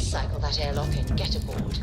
Cycle that airlock and get aboard.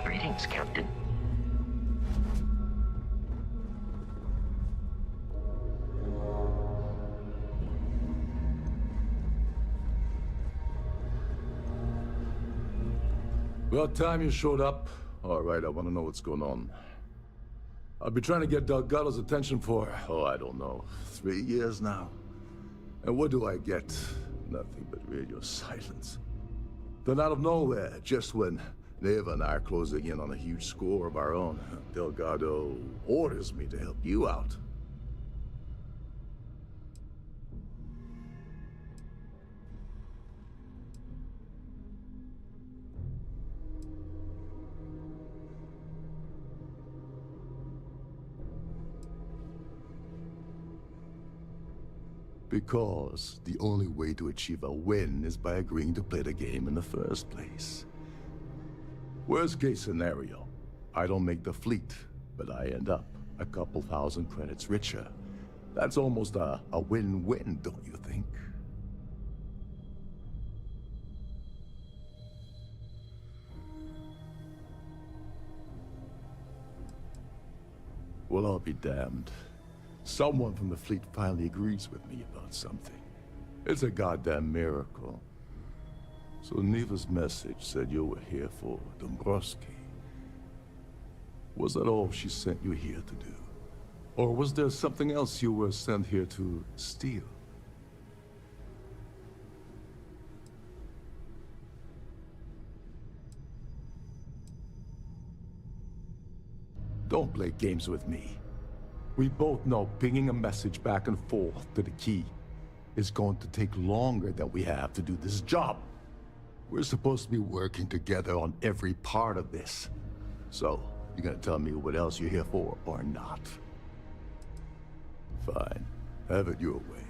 Greetings, Captain. About time you showed up. All right, I want to know what's going on. I've been trying to get Delgado's attention for, I don't know, 3 years now. And what do I get? Nothing but radio silence. Then out of nowhere, just when Neva and I are closing in on a huge score of our own, Delgado orders me to help you out. Because the only way to achieve a win is by agreeing to play the game in the first place. Worst case scenario, I don't make the fleet, but I end up a couple thousand credits richer. That's almost a win-win, don't you think? Well, I'll be damned. Someone from the fleet finally agrees with me about something. It's a goddamn miracle. So Neva's message said you were here for Dombrowski. Was that all she sent you here to do? Or was there something else you were sent here to steal? Don't play games with me. We both know pinging a message back and forth to the key is going to take longer than we have to do this job. We're supposed to be working together on every part of this. So, you gonna tell me what else you're here for, or not? Fine. Have it your way.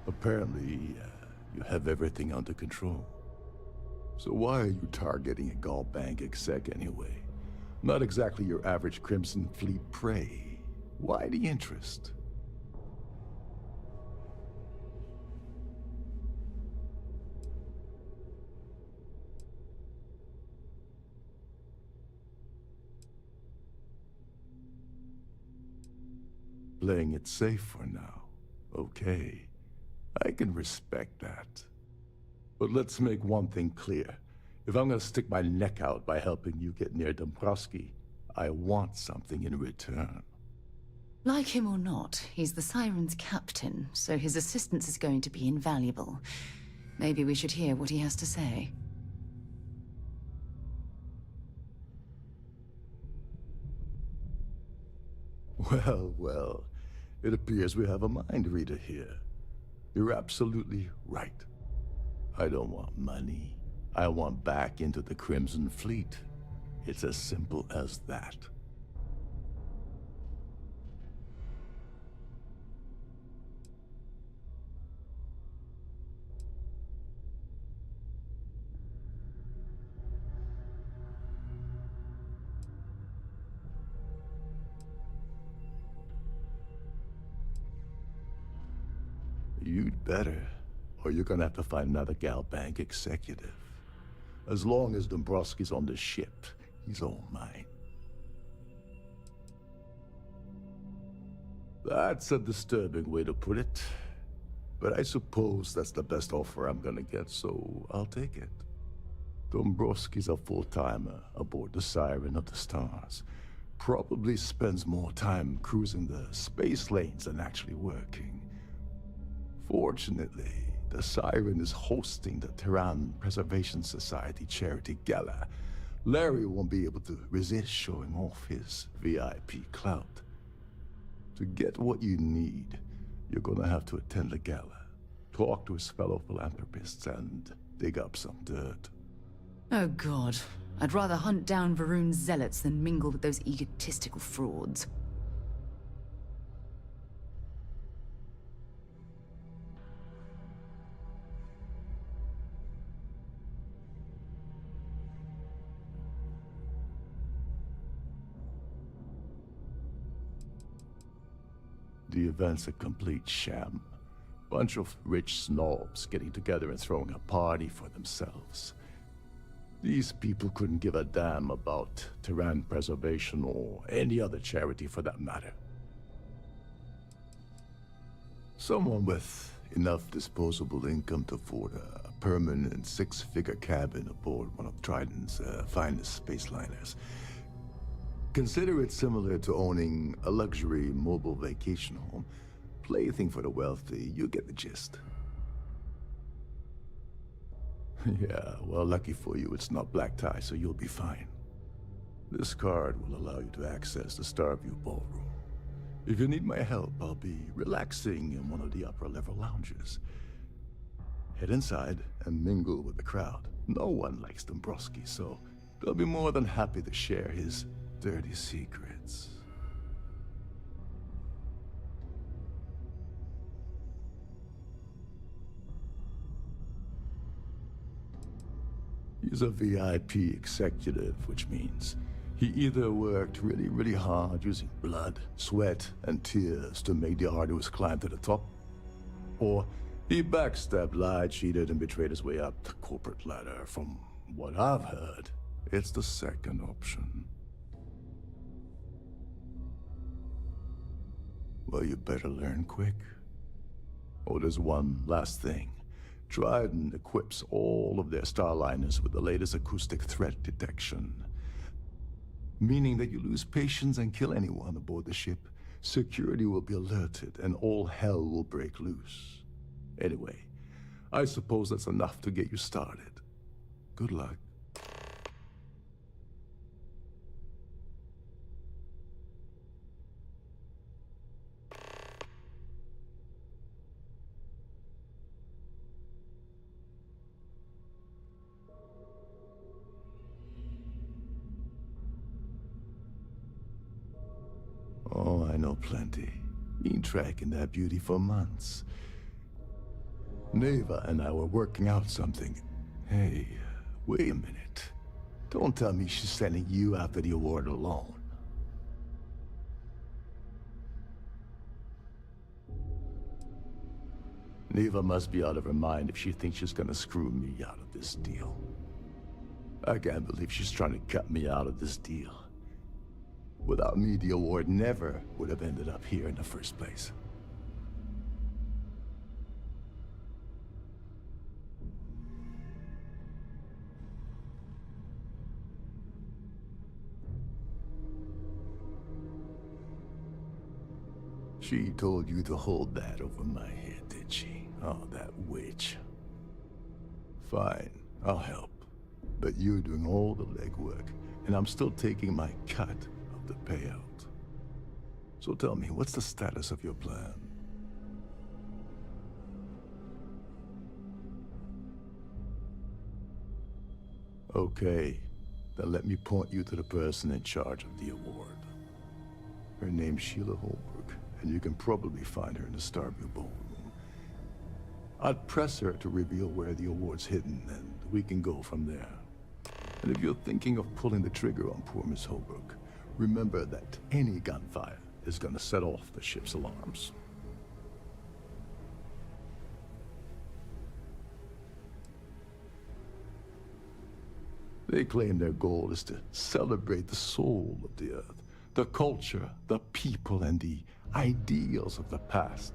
Apparently, you have everything under control. So why are you targeting a Gall Bank exec anyway? Not exactly your average Crimson Fleet prey. Why the interest? Playing it safe for now. Okay. I can respect that. But let's make one thing clear. If I'm gonna stick my neck out by helping you get near Dombrowski, I want something in return. Like him or not, he's the Siren's captain, so his assistance is going to be invaluable. Maybe we should hear what he has to say. Well, well. It appears we have a mind reader here. You're absolutely right. I don't want money. I want back into the Crimson Fleet. It's as simple as that. You'd better, or you're gonna have to find another Gal Bank executive. As long as Dombrowski's on the ship, he's all mine. That's a disturbing way to put it. But I suppose that's the best offer I'm gonna get, so I'll take it. Dombrowski's a full-timer aboard the Siren of the Stars. Probably spends more time cruising the space lanes than actually working. Fortunately, the Siren is hosting the Tehran Preservation Society charity gala. Larry won't be able to resist showing off his VIP clout. To get what you need, you're gonna have to attend the gala. talk to his fellow philanthropists, and dig up some dirt. Oh god. I'd rather hunt down Varun's zealots than mingle with those egotistical frauds. The event's a complete sham. Bunch of rich snobs getting together and throwing a party for themselves. These people couldn't give a damn about Terran preservation or any other charity for that matter. Someone with enough disposable income to afford a permanent six-figure cabin aboard one of Trident's finest space liners. Consider it similar to owning a luxury mobile vacation home. Plaything for the wealthy, you get the gist. Yeah, well, lucky for you, it's not black tie, so you'll be fine. This card will allow you to access the Starfield ballroom. If you need my help, I'll be relaxing in one of the upper-level lounges. Head inside and mingle with the crowd. No one likes Dombrowski, so they'll be more than happy to share his dirty secrets. He's a VIP executive, which means he either worked really, really hard using blood, sweat, and tears to make the arduous climb to the top, or he backstabbed, lied, cheated, and betrayed his way up the corporate ladder. From what I've heard, it's the second option. Well, you better learn quick. Oh, there's one last thing. Trident equips all of their starliners with the latest acoustic threat detection. Meaning that you lose patience and kill anyone aboard the ship, security will be alerted and all hell will break loose. Anyway, I suppose that's enough to get you started. Good luck. Oh, I know plenty. Been tracking that beauty for months. Neva and I were working out something. Hey, wait a minute. Don't tell me she's sending you after the award alone. Neva must be out of her mind if she thinks she's gonna screw me out of this deal. I can't believe she's trying to cut me out of this deal. Without me, the award never would have ended up here in the first place. She told you to hold that over my head, did she? Oh, that witch. Fine, I'll help. But you're doing all the legwork, and I'm still taking my cut of the payout. So tell me, what's the status of your plan? Okay, then let me point you to the person in charge of the award. Her name's Sheila Holbrook, and you can probably find her in the Starfield ballroom. I'd press her to reveal where the award's hidden, and we can go from there. And if you're thinking of pulling the trigger on poor Miss Holbrook, remember that any gunfire is gonna set off the ship's alarms. They claim their goal is to celebrate the soul of the Earth, the culture, the people, and the ideals of the past.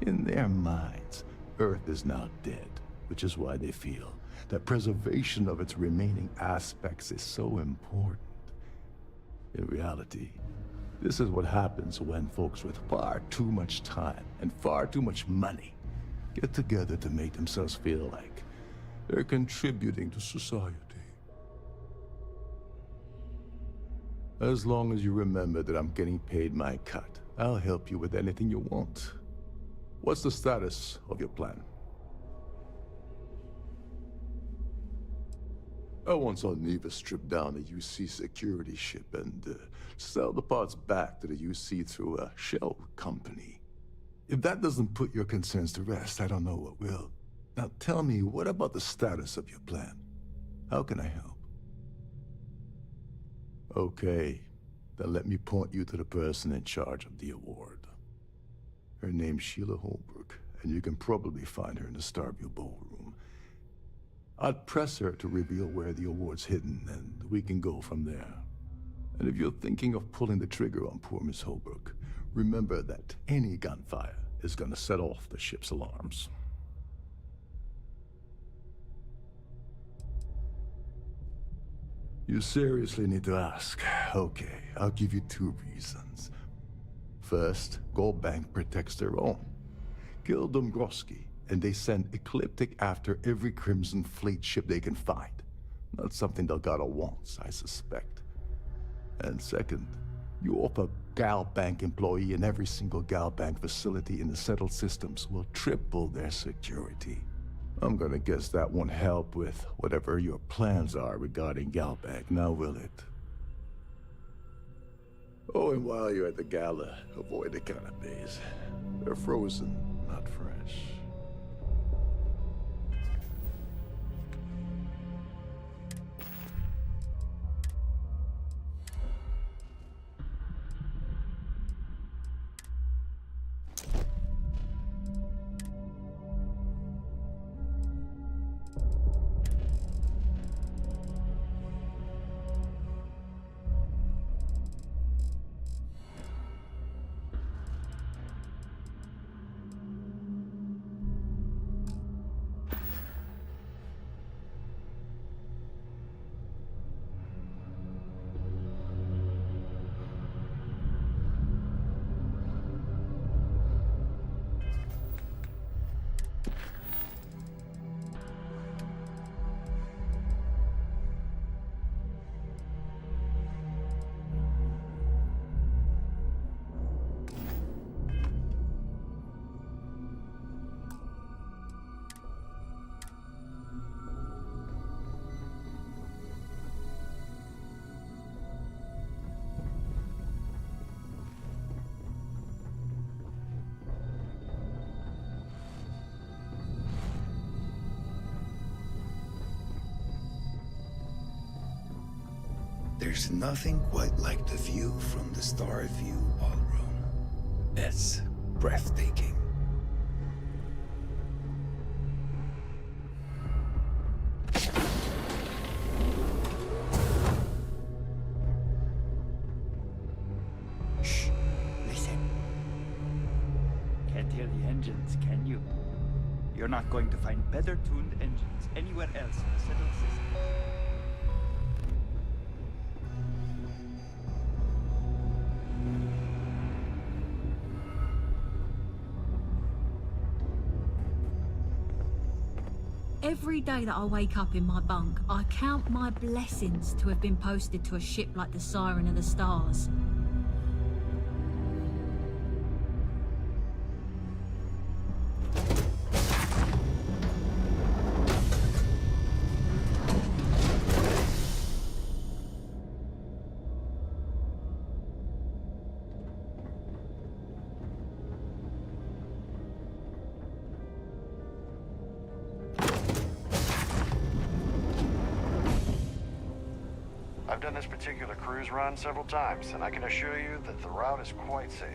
In their minds, Earth is now dead, which is why they feel that preservation of its remaining aspects is so important. In reality, this is what happens when folks with far too much time and far too much money get together to make themselves feel like they're contributing to society. As long as you remember that I'm getting paid my cut, I'll help you with anything you want. What's the status of your plan? I once saw Neva strip down a UC security ship and sell the parts back to the UC through a shell company. If that doesn't put your concerns to rest, I don't know what will. Now tell me, what about the status of your plan? How can I help? Okay, then let me point you to the person in charge of the award. Her name's Sheila Holbrook, and you can probably find her in the Starfield ballroom. I'd press her to reveal where the award's hidden, and we can go from there. And if you're thinking of pulling the trigger on poor Miss Holbrook, remember that any gunfire is gonna set off the ship's alarms. You seriously need to ask. Okay, I'll give you 2 reasons. First, Gold Bank protects their own. Kill Dombrowski, and they send Ecliptic after every Crimson Fleet ship they can find. Not something Delgado wants, I suspect. And second, you offer Gal Bank employee in every single Gal Bank facility in the settled systems will triple their security. I'm gonna guess that won't help with whatever your plans are regarding Gal Bank, now will it? Oh, and while you're at the gala, avoid the canapes. They're frozen, not fresh. There's nothing quite like the view from the Starfield ballroom. It's breathtaking. Shh, listen. Can't hear the engines, can you? You're not going to find better tuned engines anywhere else in the settled system. Every day that I wake up in my bunk, I count my blessings to have been posted to a ship like the Siren of the Stars. I've done this particular cruise run several times, and I can assure you that the route is quite safe.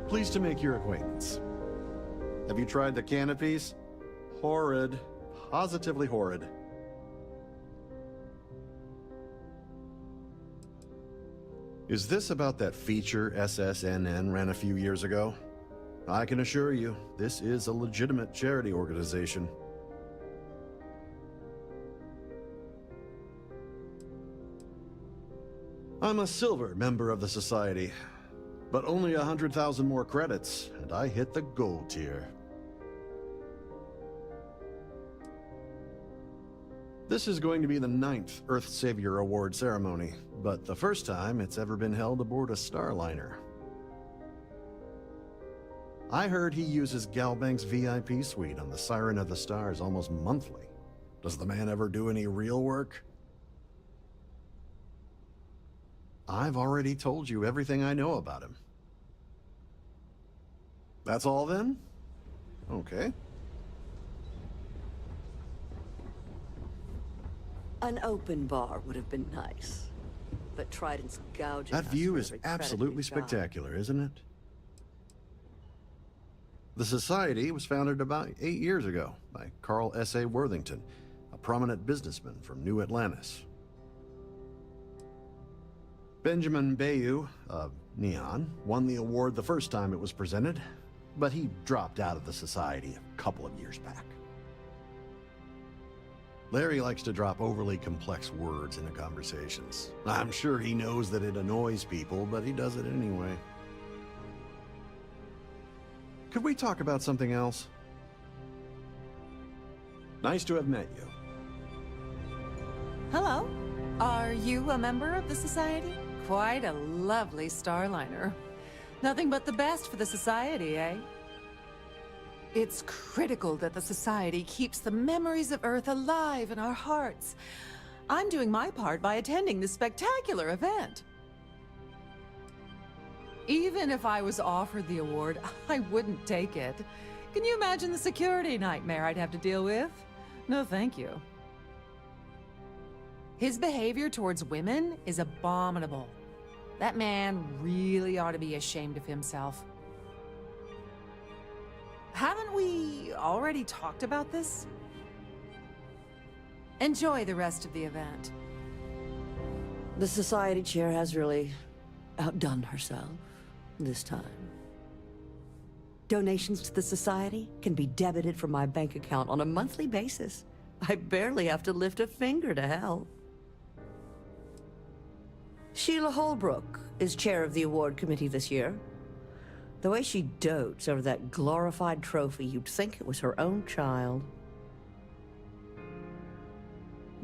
Pleased to make your acquaintance. Have you tried the canopies? Horrid. Positively horrid. Is this about that feature SSNN ran a few years ago? I can assure you, this is a legitimate charity organization. I'm a silver member of the society, but only 100,000 more credits, and I hit the gold tier. This is going to be the 9th Earth Savior Award ceremony, but the first time it's ever been held aboard a Starliner. I heard he uses Galbank's VIP suite on the Siren of the Stars almost monthly. Does the man ever do any real work? I've already told you everything I know about him. That's all then? Okay. An open bar would have been nice, but Trident's gouging That us view for is every credit absolutely we've got. spectacular, isn't it? The Society was founded about 8 years ago by Carl S.A. Worthington, a prominent businessman from New Atlantis. Benjamin Bayou of Neon won the award the first time it was presented, but he dropped out of the Society a couple of years back. Larry likes to drop overly complex words into conversations. I'm sure he knows that it annoys people, but he does it anyway. Could we talk about something else? Nice to have met you. Hello. Are you a member of the Society? Quite a lovely Starliner. Nothing but the best for the Society, eh? It's critical that the Society keeps the memories of Earth alive in our hearts. I'm doing my part by attending this spectacular event. Even if I was offered the award, I wouldn't take it. Can you imagine the security nightmare I'd have to deal with? No, thank you. His behavior towards women is abominable. That man really ought to be ashamed of himself. Haven't we already talked about this? Enjoy the rest of the event. The Society chair has really outdone herself this time. Donations to the Society can be debited from my bank account on a monthly basis. I barely have to lift a finger to help. Sheila Holbrook is chair of the award committee this year. The way she dotes over that glorified trophy, you'd think it was her own child.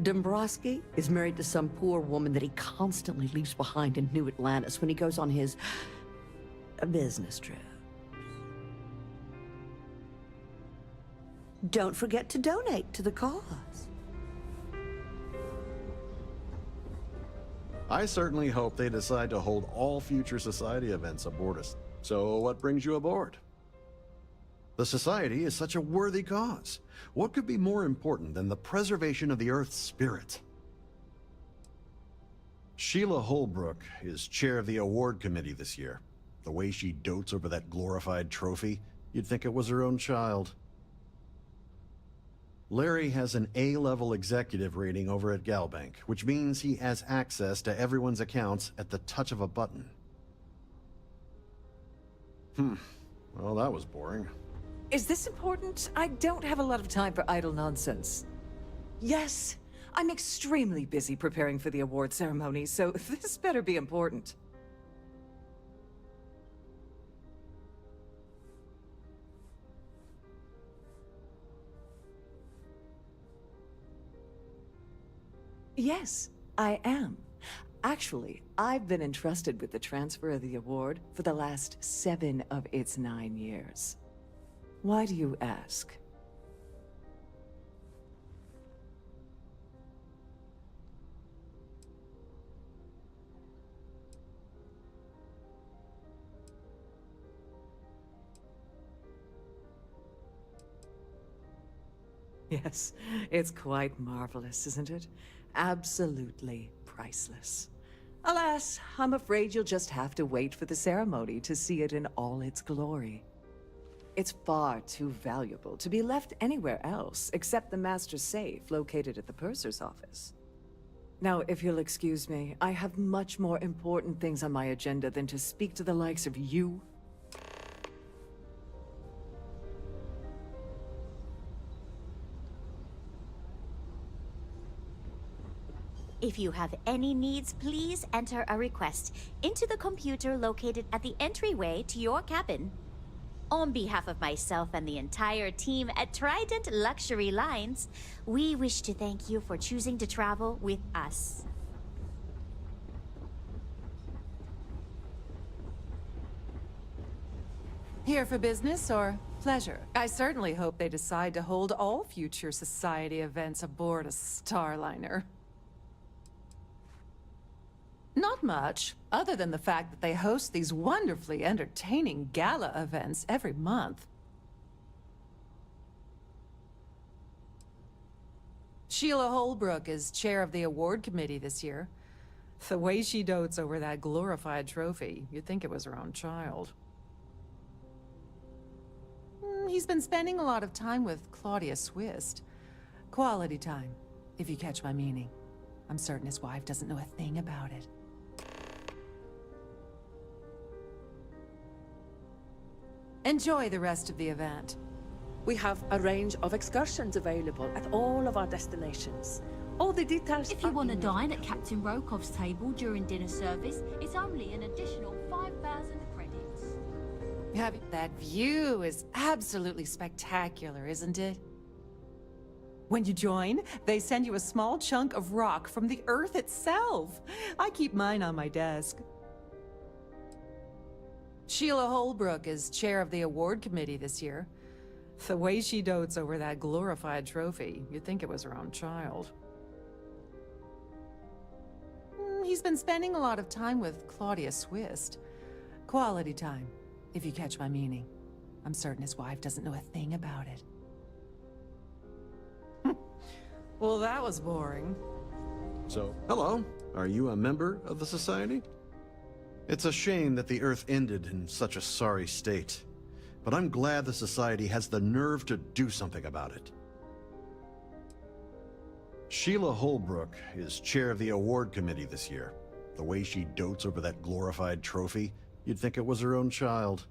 Dombrowski is married to some poor woman that he constantly leaves behind in New Atlantis when he goes on his business trip. Don't forget to donate to the cause. I certainly hope they decide to hold all future Society events aboard us. So what brings you aboard? The Society is such a worthy cause. What could be more important than the preservation of the Earth's spirit? Sheila Holbrook is chair of the award committee this year. The way she dotes over that glorified trophy, you'd think it was her own child. Larry has an A-level executive rating over at Galbank, which means he has access to everyone's accounts at the touch of a button. Well, that was boring. Is this important? I don't have a lot of time for idle nonsense. Yes, I'm extremely busy preparing for the award ceremony, so this better be important. Yes, I am. Actually, I've been entrusted with the transfer of the award for the last 7 of its 9 years. Why do you ask? Yes, it's quite marvelous, isn't it? Absolutely priceless. Alas, I'm afraid you'll just have to wait for the ceremony to see it in all its glory. It's far too valuable to be left anywhere else except the Master's safe located at the Purser's office. Now, if you'll excuse me, I have much more important things on my agenda than to speak to the likes of you. If you have any needs, please enter a request into the computer located at the entryway to your cabin. On behalf of myself and the entire team at Trident Luxury Lines, we wish to thank you for choosing to travel with us. Here for business or pleasure? I certainly hope they decide to hold all future society events aboard a Starliner. Not much, other than the fact that they host these wonderfully entertaining gala events every month. Sheila Holbrook is chair of the award committee this year. The way she dotes over that glorified trophy, you'd think it was her own child. He's been spending a lot of time with Claudia Swist. Quality time, if you catch my meaning. I'm certain his wife doesn't know a thing about it. Enjoy the rest of the event. We have a range of excursions available at all of our destinations. All the details. If you want to dine at Captain Rokov's table during dinner service, it's only an additional 5,000 credits. That view is absolutely spectacular, isn't it? When you join, they send you a small chunk of rock from the Earth itself. I keep mine on my desk. Sheila Holbrook is chair of the award committee this year. The way she dotes over that glorified trophy, you'd think it was her own child. He's been spending a lot of time with Claudia Swist. Quality time, if you catch my meaning. I'm certain his wife doesn't know a thing about it. Well, that was boring. So, hello. Are you a member of the Society? It's a shame that the Earth ended in such a sorry state, but I'm glad the Society has the nerve to do something about it. Sheila Holbrook is chair of the award committee this year. The way she dotes over that glorified trophy, you'd think it was her own child.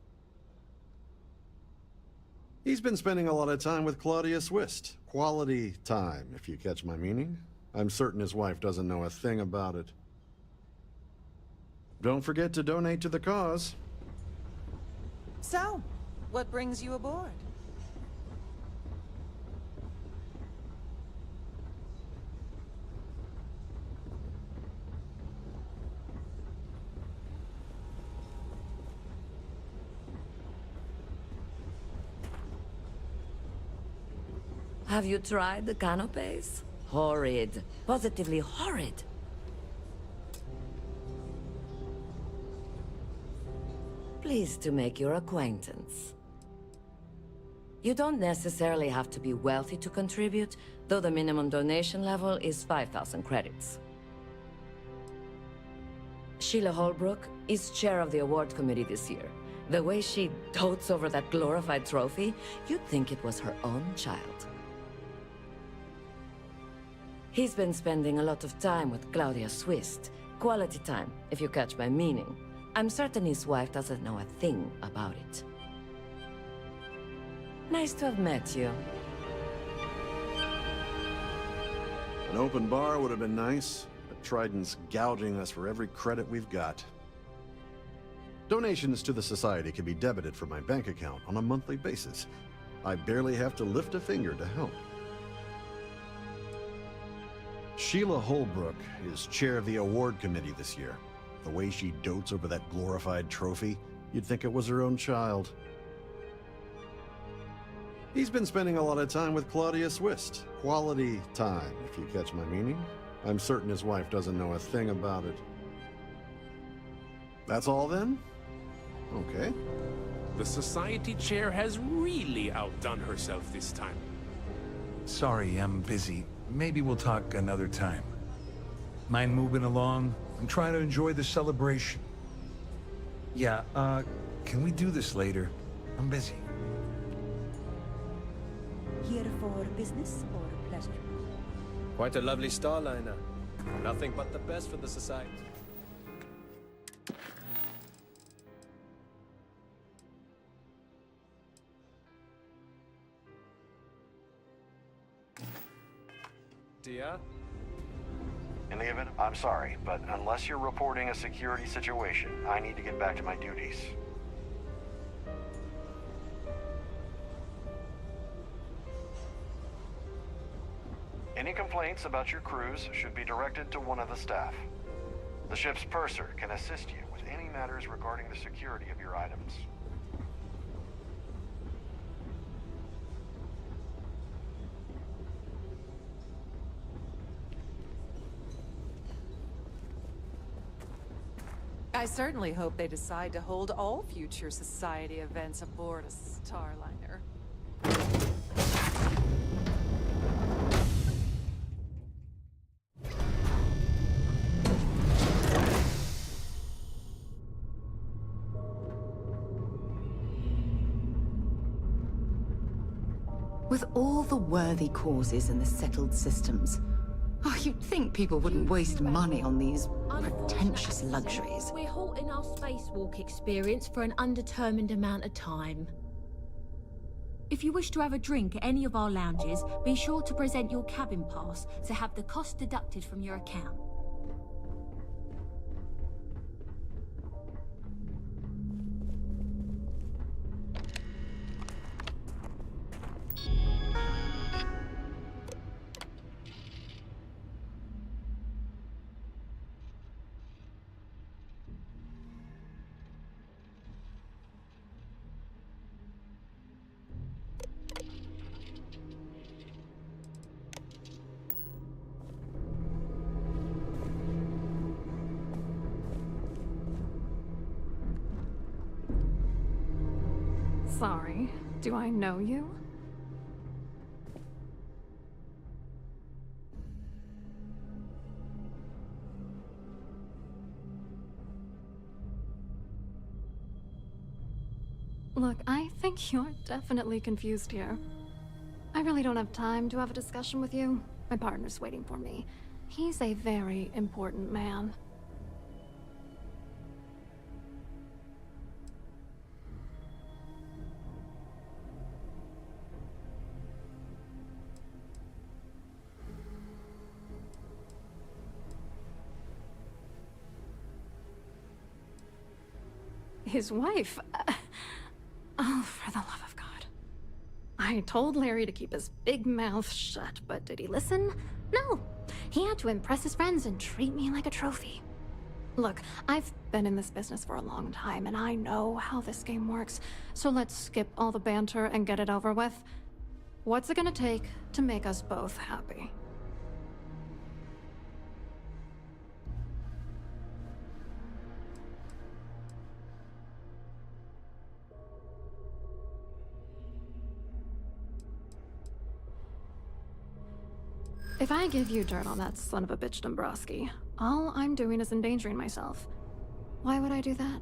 He's been spending a lot of time with Claudia Swist. Quality time, if you catch my meaning. I'm certain his wife doesn't know a thing about it. Don't forget to donate to the cause. So, what brings you aboard? Have you tried the canapes? Horrid. Positively horrid. Pleased to make your acquaintance. You don't necessarily have to be wealthy to contribute, though the minimum donation level is 5,000 credits. Sheila Holbrook is chair of the award committee this year. The way she dotes over that glorified trophy, you'd think it was her own child. He's been spending a lot of time with Claudia Swist. Quality time, if you catch my meaning. I'm certain his wife doesn't know a thing about it. Nice to have met you. An open bar would have been nice, but Trident's gouging us for every credit we've got. Donations to the Society can be debited from my bank account on a monthly basis. I barely have to lift a finger to help. Sheila Holbrook is chair of the award committee this year. The way she dotes over that glorified trophy, you'd think it was her own child. He's been spending a lot of time with Claudia Swist. Quality time, if you catch my meaning. I'm certain his wife doesn't know a thing about it. That's all then? Okay. The Society chair has really outdone herself this time. Sorry, I'm busy. Maybe we'll talk another time. Mind moving along? I'm trying to enjoy the celebration. Yeah, can we do this later? I'm busy. Here for business or pleasure? Quite a lovely Starliner. Nothing but the best for the Society. Dear? In the event, I'm sorry, but unless you're reporting a security situation, I need to get back to my duties. Any complaints about your cruise should be directed to one of the staff. The ship's purser can assist you with any matters regarding the security of your items. I certainly hope they decide to hold all future society events aboard a Starliner. With all the worthy causes and the settled systems, you'd think people wouldn't waste money on these pretentious luxuries. We're halting our spacewalk experience for an undetermined amount of time. If you wish to have a drink at any of our lounges, be sure to present your cabin pass to have the cost deducted from your account. Sorry, do I know you? Look, I think you're definitely confused here. I really don't have time to have a discussion with you. My partner's waiting for me. He's a very important man. His wife? Oh, for the love of God. I told Larry to keep his big mouth shut, but did he listen? No. He had to impress his friends and treat me like a trophy. Look, I've been in this business for a long time, and I know how this game works, so let's skip all the banter and get it over with. What's it gonna take to make us both happy? If I give you dirt on that son of a bitch Dombrowski, all I'm doing is endangering myself. Why would I do that?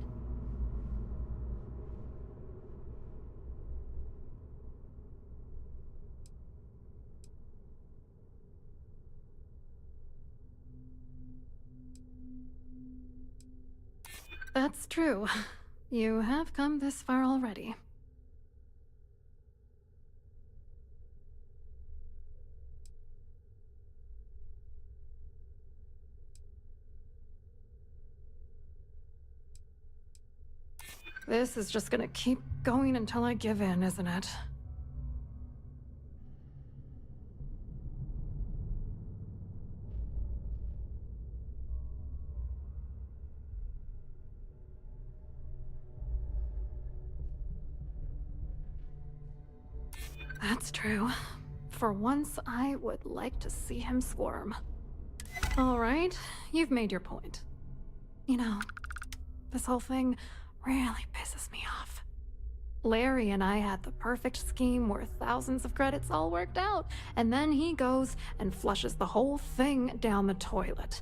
That's true. You have come this far already. This is just gonna keep going until I give in, isn't it? That's true. For once, I would like to see him squirm. All right, you've made your point. You know, this whole thing really pisses me off. Larry and I had the perfect scheme where thousands of credits all worked out, and then he goes and flushes the whole thing down the toilet.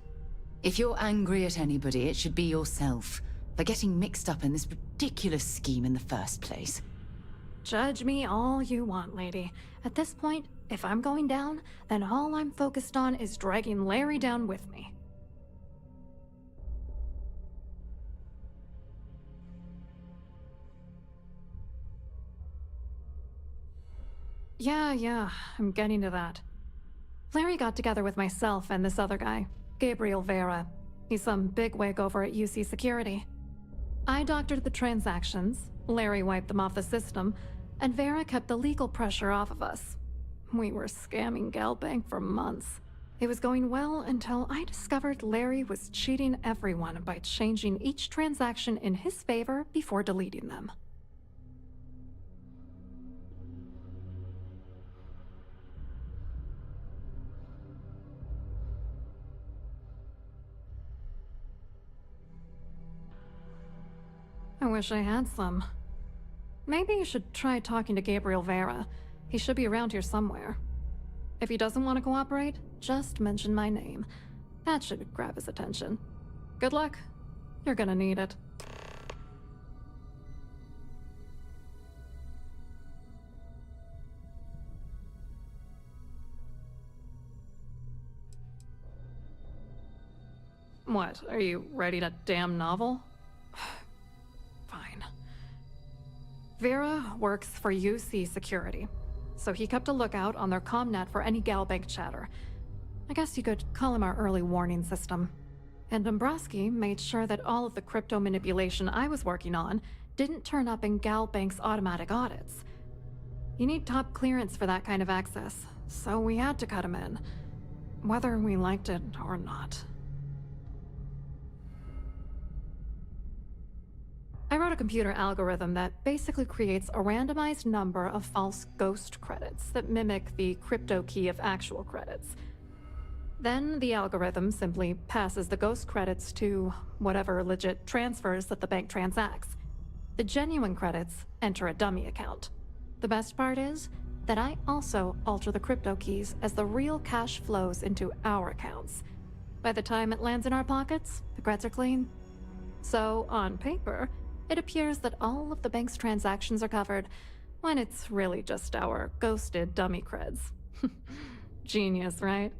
If you're angry at anybody, it should be yourself, for getting mixed up in this ridiculous scheme in the first place. Judge me all you want, lady. At this point, if I'm going down, then all I'm focused on is dragging Larry down with me. Yeah, I'm getting to that. Larry got together with myself and this other guy, Gabriel Vera. He's some bigwig over at UC Security. I doctored the transactions, Larry wiped them off the system, and Vera kept the legal pressure off of us. We were scamming Galbank for months. It was going well until I discovered Larry was cheating everyone by changing each transaction in his favor before deleting them. I wish I had some. Maybe you should try talking to Gabriel Vera. He should be around here somewhere. If he doesn't want to cooperate, just mention my name. That should grab his attention. Good luck. You're gonna need it. What, are you writing a damn novel? Fine. Vera works for UC Security, so he kept a lookout on their commnet for any Galbank chatter. I guess you could call him our early warning system. And Dombrowski made sure that all of the crypto manipulation I was working on didn't turn up in Galbank's automatic audits. You need top clearance for that kind of access, so we had to cut him in, whether we liked it or not. I wrote a computer algorithm that basically creates a randomized number of false ghost credits that mimic the crypto key of actual credits. Then the algorithm simply passes the ghost credits to whatever legit transfers that the bank transacts. The genuine credits enter a dummy account. The best part is that I also alter the crypto keys as the real cash flows into our accounts. By the time it lands in our pockets, the creds are clean. So, on paper, it appears that all of the bank's transactions are covered, when it's really just our ghosted dummy creds. Genius, right?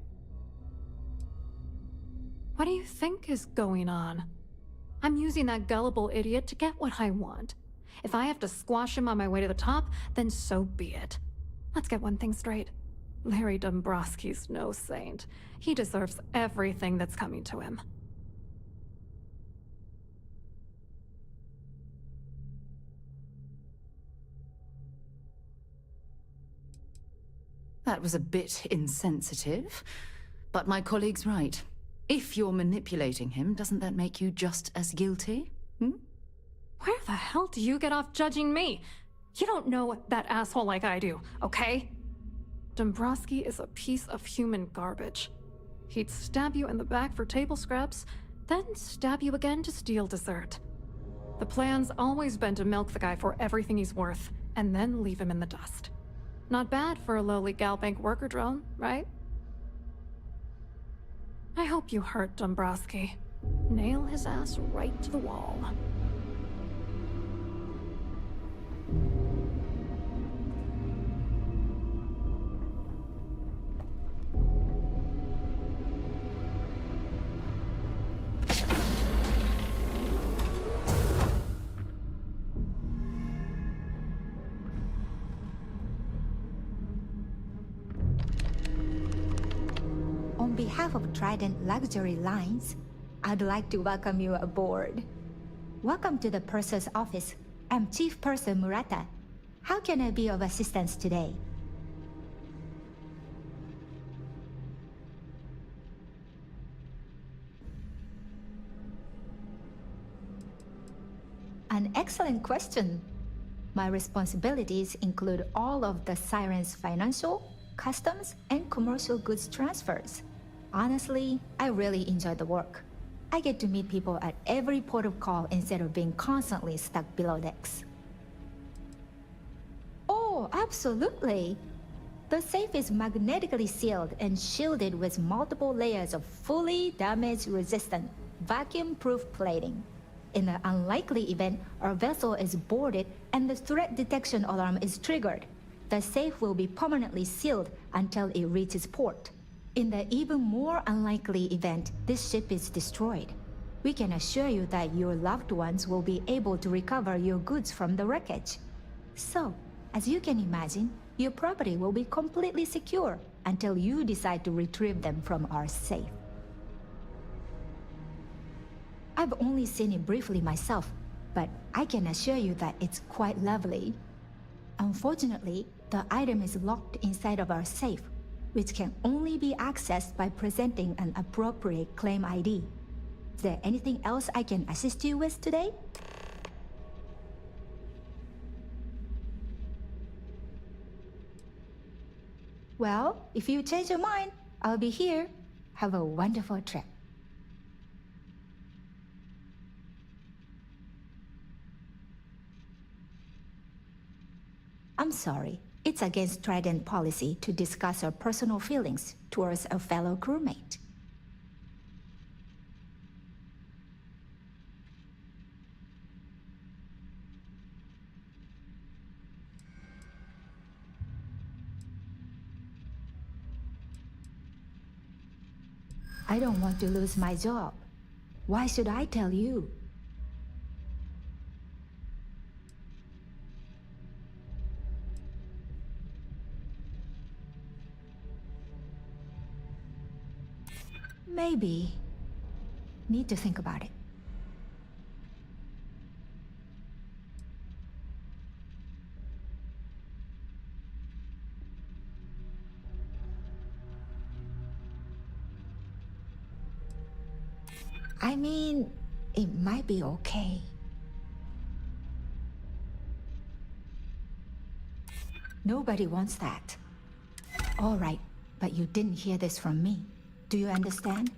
What do you think is going on? I'm using that gullible idiot to get what I want. If I have to squash him on my way to the top, then so be it. Let's get one thing straight. Larry Dombrowski's no saint. He deserves everything that's coming to him. That was a bit insensitive, but my colleague's right. If you're manipulating him, doesn't that make you just as guilty? Where the hell do you get off judging me? You don't know that asshole like I do, okay? Dombrowski is a piece of human garbage. He'd stab you in the back for table scraps, then stab you again to steal dessert. The plan's always been to milk the guy for everything he's worth, and then leave him in the dust. Not bad for a lowly Galbank worker drone, right? I hope you hurt Dombrowski. Nail his ass right to the wall. On behalf of Trident Luxury Lines, I'd like to welcome you aboard. Welcome to the Purser's office. I'm Chief Purser Murata. How can I be of assistance today? An excellent question. My responsibilities include all of the Siren's financial, customs, and commercial goods transfers. Honestly, I really enjoy the work. I get to meet people at every port of call instead of being constantly stuck below decks. Oh, absolutely! The safe is magnetically sealed and shielded with multiple layers of fully damage-resistant, vacuum-proof plating. In the unlikely event our vessel is boarded and the threat detection alarm is triggered, the safe will be permanently sealed until it reaches port. In the even more unlikely event this ship is destroyed, we can assure you that your loved ones will be able to recover your goods from the wreckage. So, as you can imagine, your property will be completely secure until you decide to retrieve them from our safe. I've only seen it briefly myself, but I can assure you that it's quite lovely. Unfortunately, The item is locked inside of our safe, which can only be accessed by presenting an appropriate claim ID. Is there anything else I can assist you with today? Well, if you change your mind, I'll be here. Have a wonderful trip. I'm sorry. It's against Trident policy to discuss our personal feelings towards a fellow crewmate. I don't want to lose my job. Why should I tell you? Maybe. Need to think about it. I mean, it might be okay. Nobody wants that. All right, but you didn't hear this from me. Do you understand?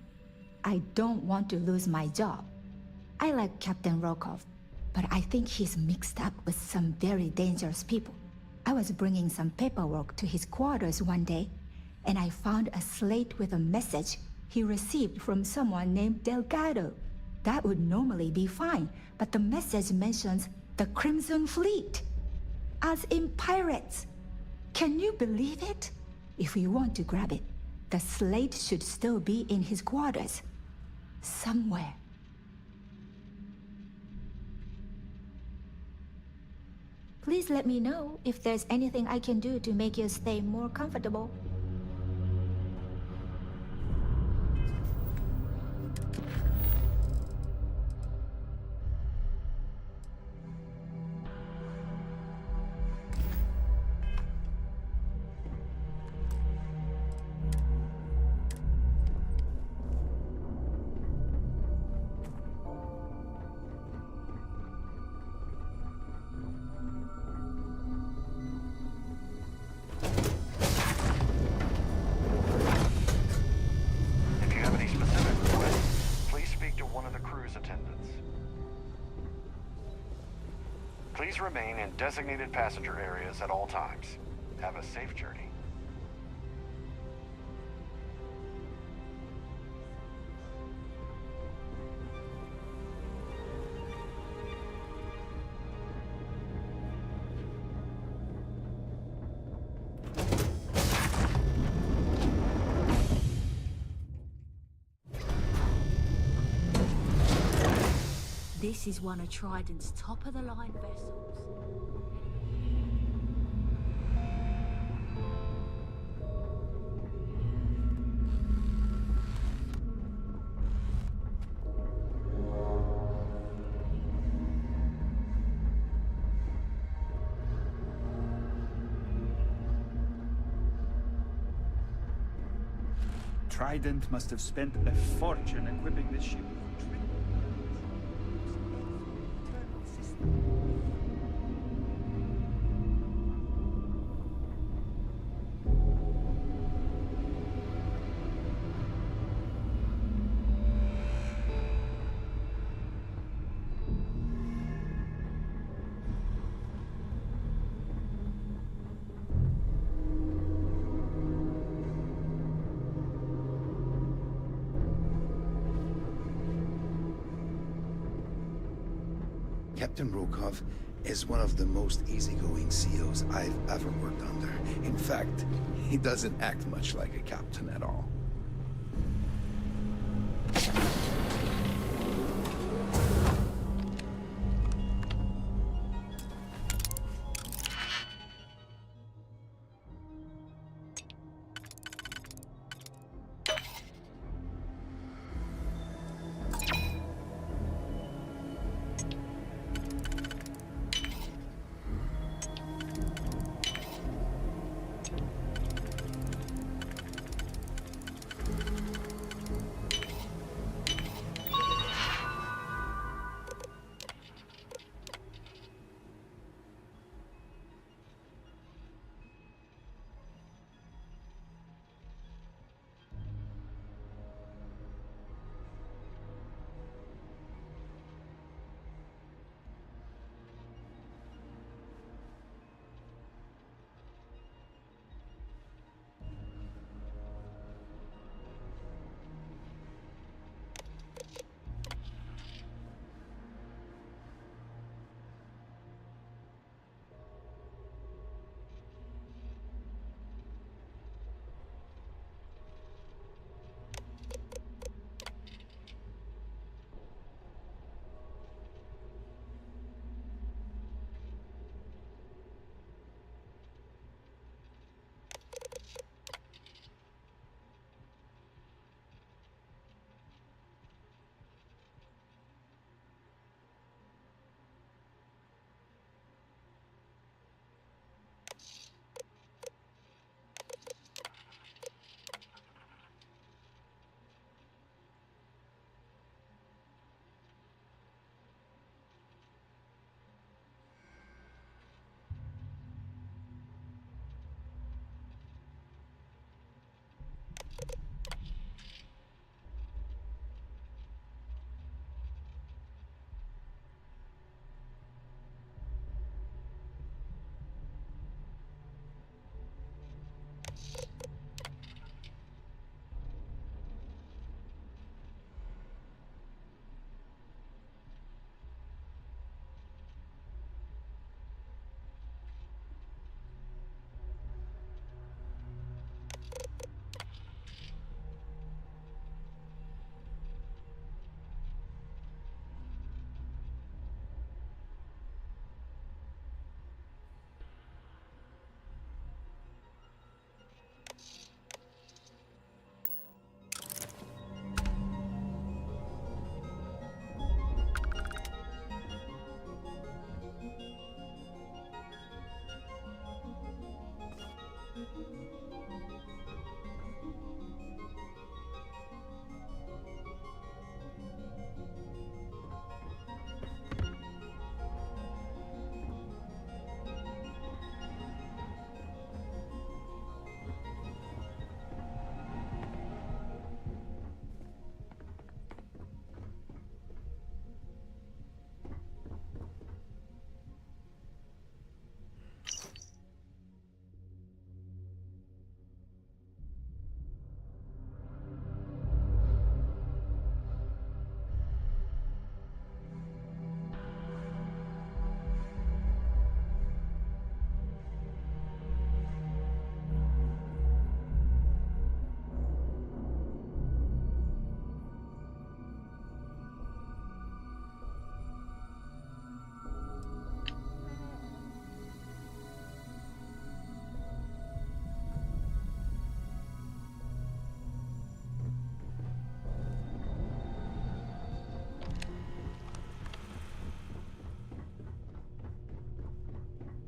I don't want to lose my job. I like Captain Rokov, but I think he's mixed up with some very dangerous people. I was bringing some paperwork to his quarters one day, and I found a slate with a message he received from someone named Delgado. That would normally be fine, but the message mentions the Crimson Fleet, as in pirates. Can you believe it? If you want to grab it, the slate should still be in his quarters. Somewhere. Please let me know if there's anything I can do to make your stay more comfortable. Please remain in designated passenger areas at all times. Have a safe journey. This is one of Trident's top-of-the-line vessels. Trident must have spent a fortune equipping this ship. Captain Rokov is one of the most easygoing CEOs I've ever worked under. In fact, he doesn't act much like a captain at all.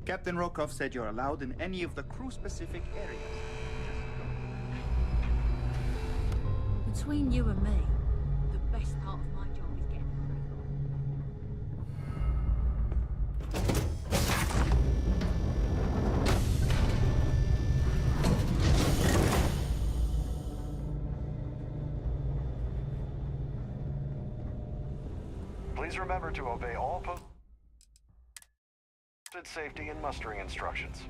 Captain Rokov said you're allowed in any of the crew-specific areas. Between you and me, the best part of my job is getting Please remember to obey all posted safety and mustering instructions.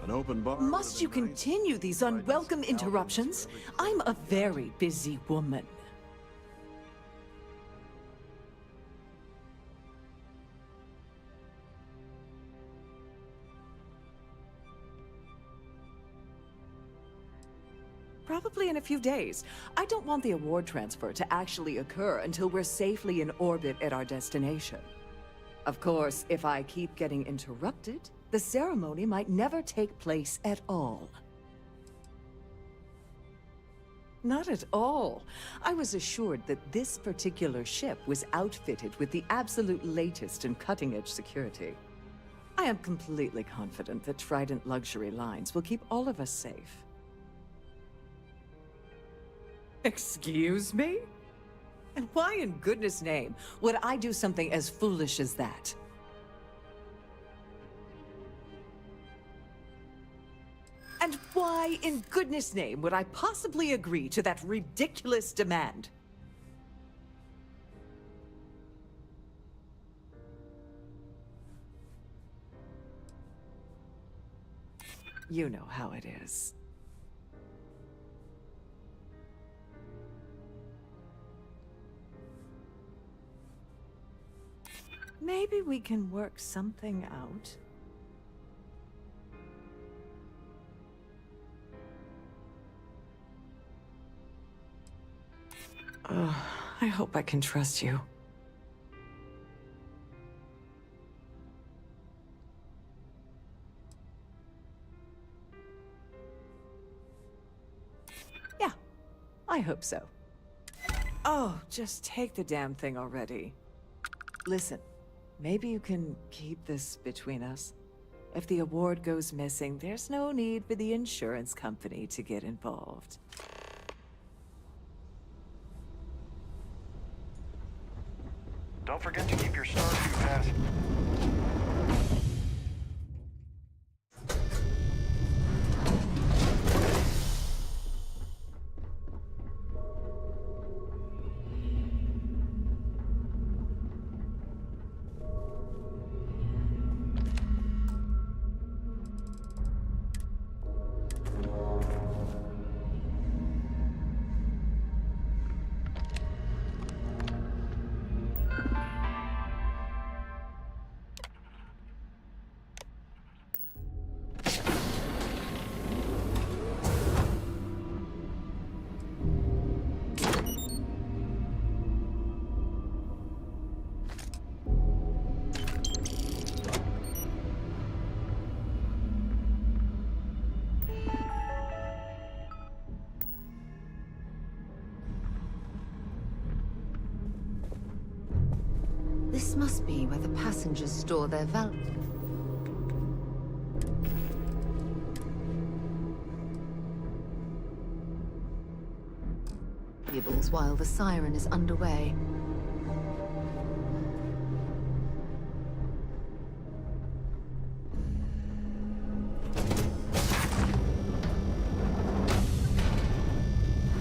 An open bar. Must you continue these unwelcome interruptions? I'm a very busy woman. Probably in a few days. I don't want the award transfer to actually occur until we're safely in orbit at our destination. Of course, if I keep getting interrupted, the ceremony might never take place at all. Not at all. I was assured that this particular ship was outfitted with the absolute latest in cutting-edge security. I am completely confident that Trident Luxury Lines will keep all of us safe. Excuse me? And why in goodness name would I do something as foolish as that? And why in goodness name would I possibly agree to that ridiculous demand? You know how it is. Maybe we can work something out. I hope I can trust you. Yeah, I hope so. Oh, just take the damn thing already. Listen. Maybe you can keep this between us. If the award goes missing, there's no need for the insurance company to get involved. Don't forget to keep your Starfield pass. This must be where the passengers store their valuables while the siren is underway.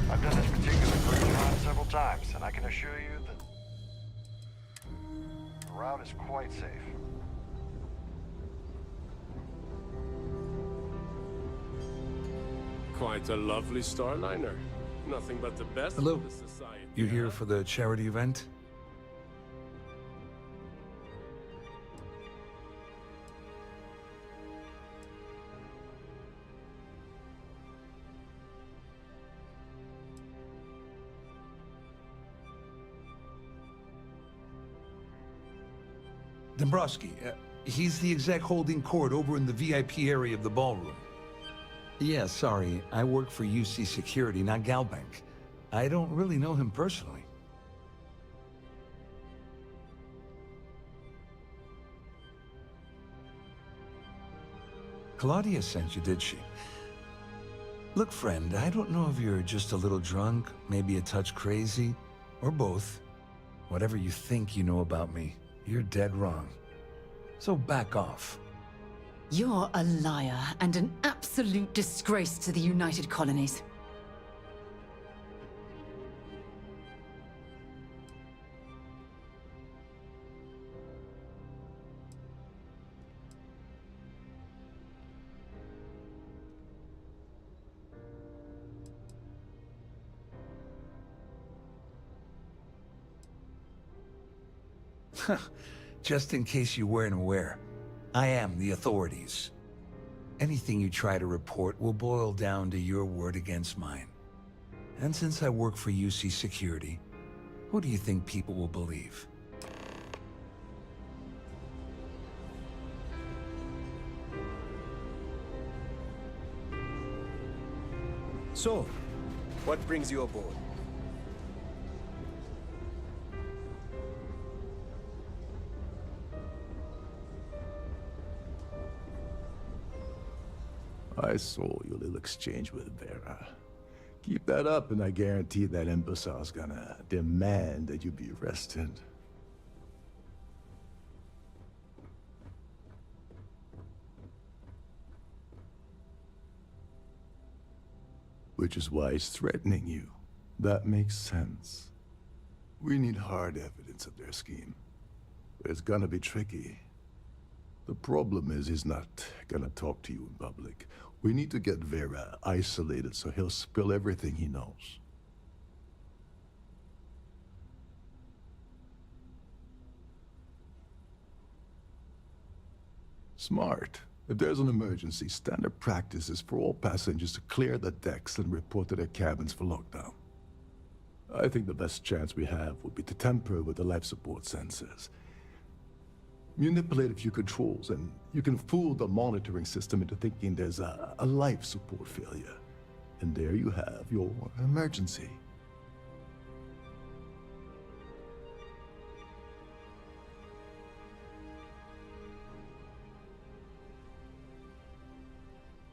I've done this particular cruise run several times, and I can assure you that the route is quite safe. Quite a lovely Starliner. Nothing but the best Hello. for the society. You here for the charity event? Dombrowski, he's the exec holding court over in the VIP area of the ballroom. Yeah, sorry, I work for UC Security, not Galbank. I don't really know him personally. Claudia sent you, did she? Look, friend, I don't know if you're just a little drunk, maybe a touch crazy, or both. Whatever you think you know about me, you're dead wrong. So back off. You're a liar and an absolute disgrace to the United Colonies. Just in case you weren't aware, I am the authorities. Anything you try to report will boil down to your word against mine. And since I work for UC Security, who do you think people will believe? So, what brings you aboard? I saw your little exchange with Vera. Keep that up and I guarantee that imbecile's gonna demand that you be arrested. Which is why he's threatening you. That makes sense. We need hard evidence of their scheme. But it's gonna be tricky. The problem is he's not gonna talk to you in public. We need to get Vera isolated so he'll spill everything he knows. Smart. If there's an emergency, standard practice is for all passengers to clear the decks and report to their cabins for lockdown. I think the best chance we have would be to tamper with the life support sensors. Manipulate a few controls, and you can fool the monitoring system into thinking there's a life support failure. And there you have your emergency.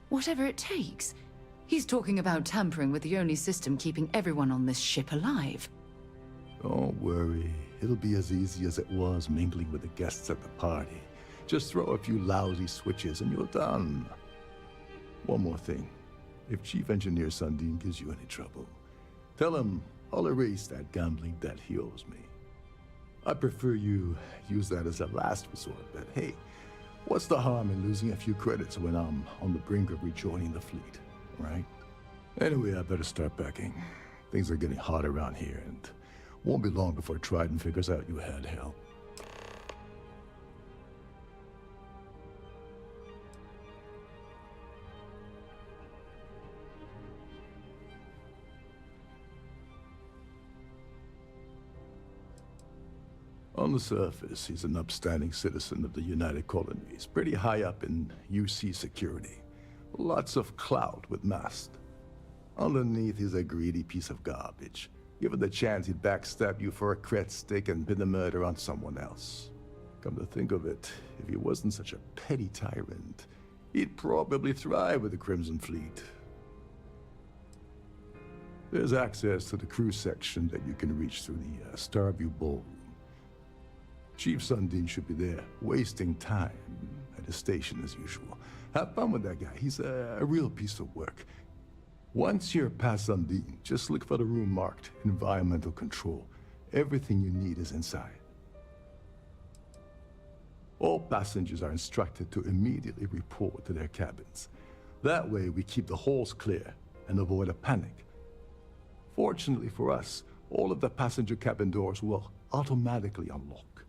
Whatever it takes. He's talking about tampering with the only system keeping everyone on this ship alive. Don't worry. It'll be as easy as it was mingling with the guests at the party. Just throw a few lousy switches and you're done. One more thing. If Chief Engineer Sundin gives you any trouble, tell him I'll erase that gambling debt he owes me. I prefer you use that as a last resort, but hey, what's the harm in losing a few credits when I'm on the brink of rejoining the fleet, right? Anyway, I better start packing. Things are getting hot around here, and won't be long before Trident figures out you had help. On the surface, he's an upstanding citizen of the United Colonies, pretty high up in UC Security. Lots of clout with mast. Underneath, he's a greedy piece of garbage. Given the chance, he'd backstab you for a cret stick and pin the murder on someone else. Come to think of it, if he wasn't such a petty tyrant, he'd probably thrive with the Crimson Fleet. There's access to the crew section that you can reach through the Starview Ballroom. Chief Sundin should be there, wasting time at his station as usual. Have fun with that guy, he's a real piece of work. Once you're past Sundin, just look for the room marked Environmental Control. Everything you need is inside. All passengers are instructed to immediately report to their cabins. That way we keep the halls clear and avoid a panic. Fortunately for us, all of the passenger cabin doors will automatically unlock.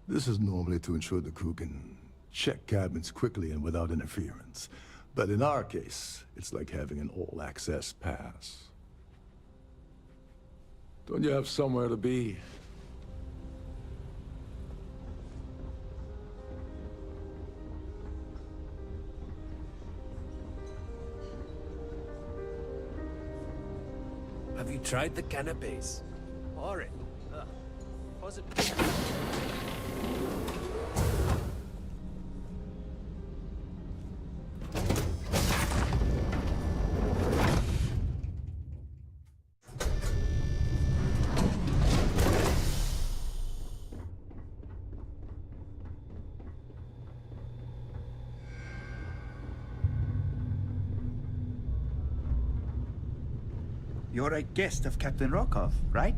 This is normally to ensure the crew can check cabins quickly and without interference. But in our case, it's like having an all-access pass. Don't you have somewhere to be? Have you tried the canapes? Horrid. Positive. You're a guest of Captain Rokov, right?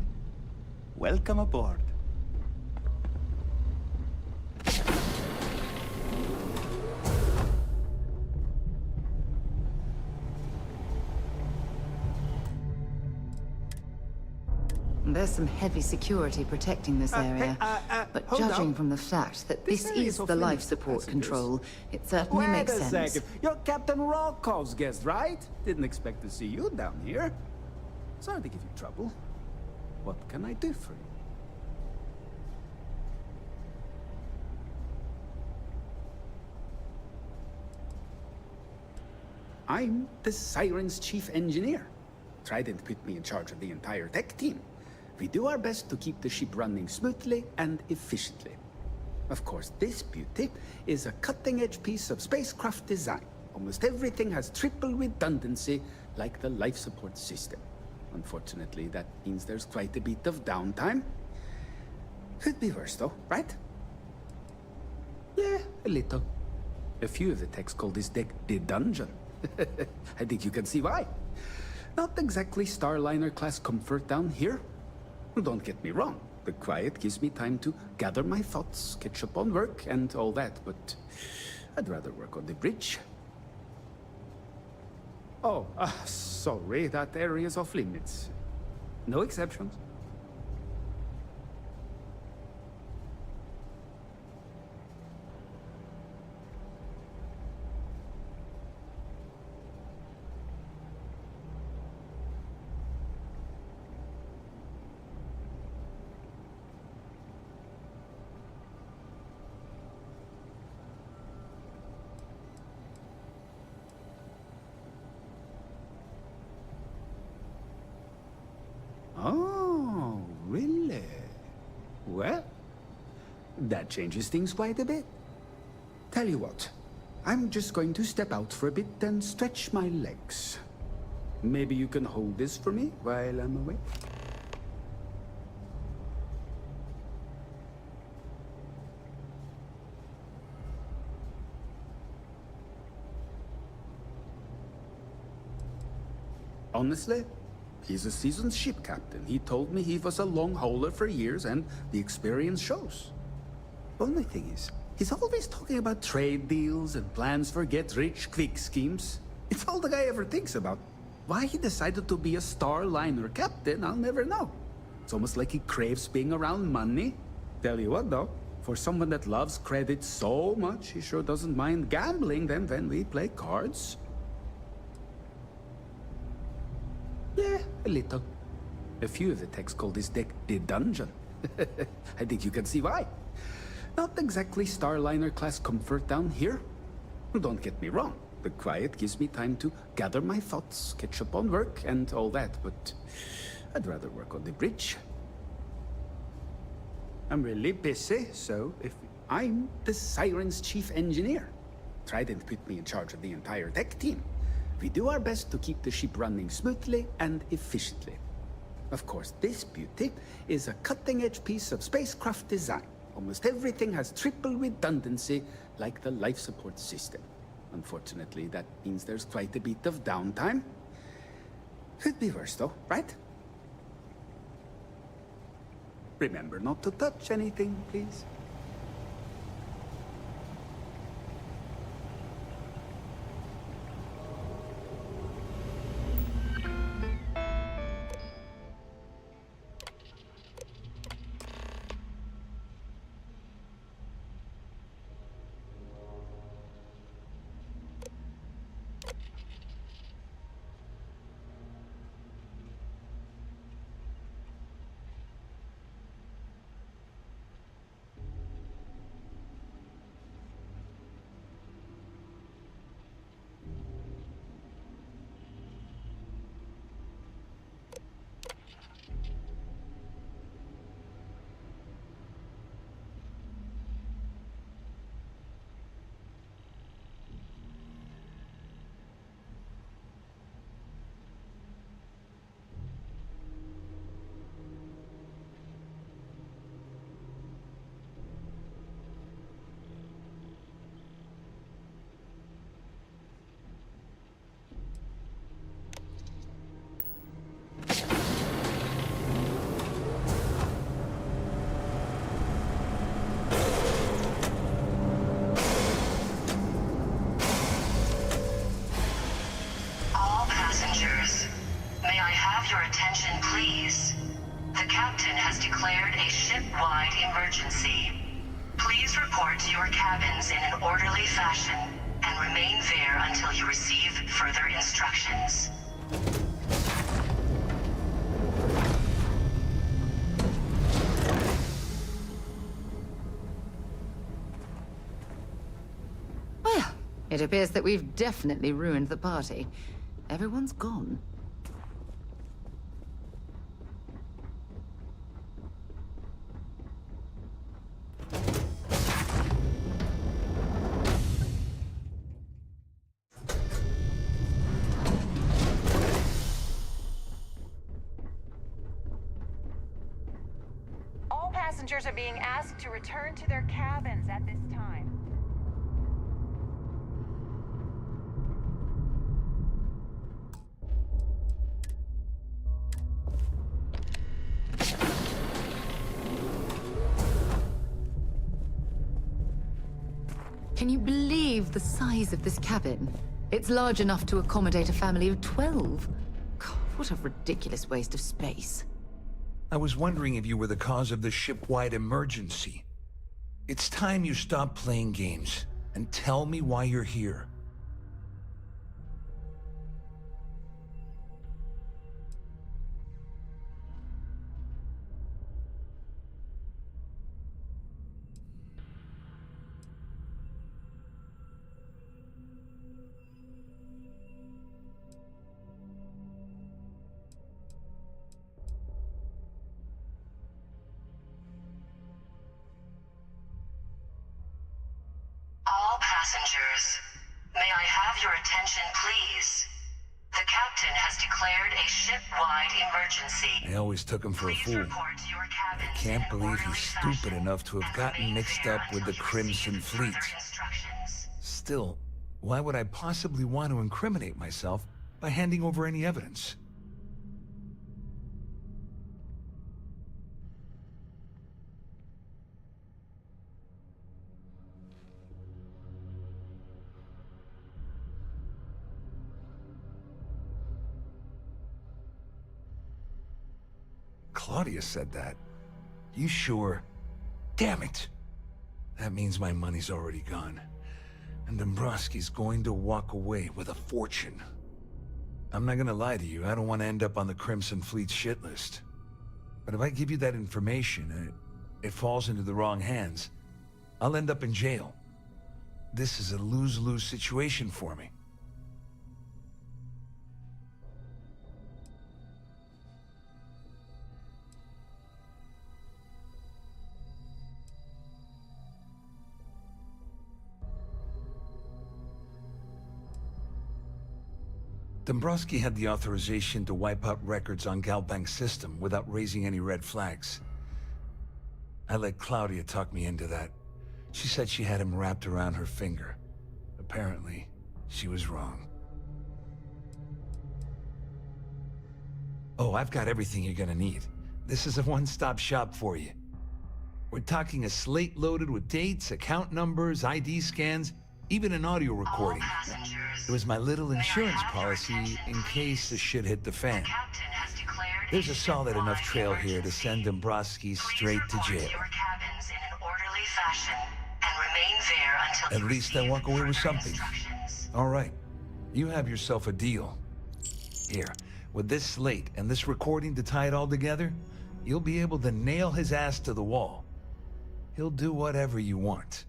Welcome aboard. There's some heavy security protecting this area, but hold judging on. from the fact that This this area is is off the life limits to support passengers. control, it certainly Wait makes a sense. second. You're Captain Rokov's guest, right? Didn't expect to see you down here. Sorry to give you trouble. What can I do for you? I'm the Siren's chief engineer. Trident put me in charge of the entire tech team. We do our best to keep the ship running smoothly and efficiently. Of course, this beauty is a cutting-edge piece of spacecraft design. Almost everything has triple redundancy, like the life support system. Unfortunately, that means there's quite a bit of downtime. Could be worse, though, right? Yeah, a little. A few of the techs call this deck the dungeon. I think you can see why. Not exactly Starliner-class comfort down here. Don't get me wrong. The quiet gives me time to gather my thoughts, catch up on work, and all that, but I'd rather work on the bridge. Oh, sorry, that area's off limits. No exceptions. Oh, really? Well, that changes things quite a bit. Tell you what, I'm just going to step out for a bit and stretch my legs. Maybe you can hold this for me while I'm away? Honestly, he's a seasoned ship captain. He told me he was a long hauler for years, and the experience shows. Only thing is, he's always talking about trade deals and plans for get-rich-quick schemes. It's all the guy ever thinks about. Why he decided to be a Starliner captain, I'll never know. It's almost like he craves being around money. Tell you what, though, for someone that loves credit so much, he sure doesn't mind gambling them when we play cards. Yeah, a little. A few of the techs call this deck the dungeon. I think you can see why. Not exactly Starliner-class comfort down here. Don't get me wrong. The quiet gives me time to gather my thoughts, catch up on work, and all that, but I'd rather work on the bridge. I'm really busy, so if I'm the Siren's chief engineer. Trident put me in charge of the entire tech team. We do our best to keep the ship running smoothly and efficiently. Of course, this beauty is a cutting-edge piece of spacecraft design. Almost everything has triple redundancy, like the life support system. Unfortunately, that means there's quite a bit of downtime. Could be worse, though, right? Remember not to touch anything, please. passengers, may I have your attention, please? The captain has declared a ship-wide emergency. Please report to your cabins in an orderly fashion and remain there until you receive further instructions. Well, it appears that we've definitely ruined the party. Everyone's gone. All passengers are being asked to return to their cabins at this time. Can you believe the size of this cabin? It's large enough to accommodate a family of 12. God, what a ridiculous waste of space. I was wondering if you were the cause of the ship-wide emergency. It's time you stop playing games and tell me why you're here. All passengers, may I have your attention, please? The captain has declared a ship-wide emergency. I always took him for a fool. I can't believe he's stupid enough to have gotten mixed up with the Crimson Fleet. Still, why would I possibly want to incriminate myself by handing over any evidence? Claudia said that. You sure? Damn it! That means my money's already gone. And Dombrowski's going to walk away with a fortune. I'm not gonna lie to you, I don't want to end up on the Crimson Fleet's shit list. But if I give you that information and it falls into the wrong hands, I'll end up in jail. This is a lose-lose situation for me. Dombrowski had the authorization to wipe out records on Galbank's system without raising any red flags. I let Claudia talk me into that. She said she had him wrapped around her finger. Apparently, she was wrong. Oh, I've got everything you're gonna need. This is a one-stop shop for you. We're talking a slate loaded with dates, account numbers, ID scans, even an audio recording. It was my little insurance policy in case the shit hit the fan. There's a solid enough trail here to send Dombrowski straight to jail. At least I walk away with something. All right, you have yourself a deal. Here, with this slate and this recording to tie it all together, you'll be able to nail his ass to the wall. He'll do whatever you want.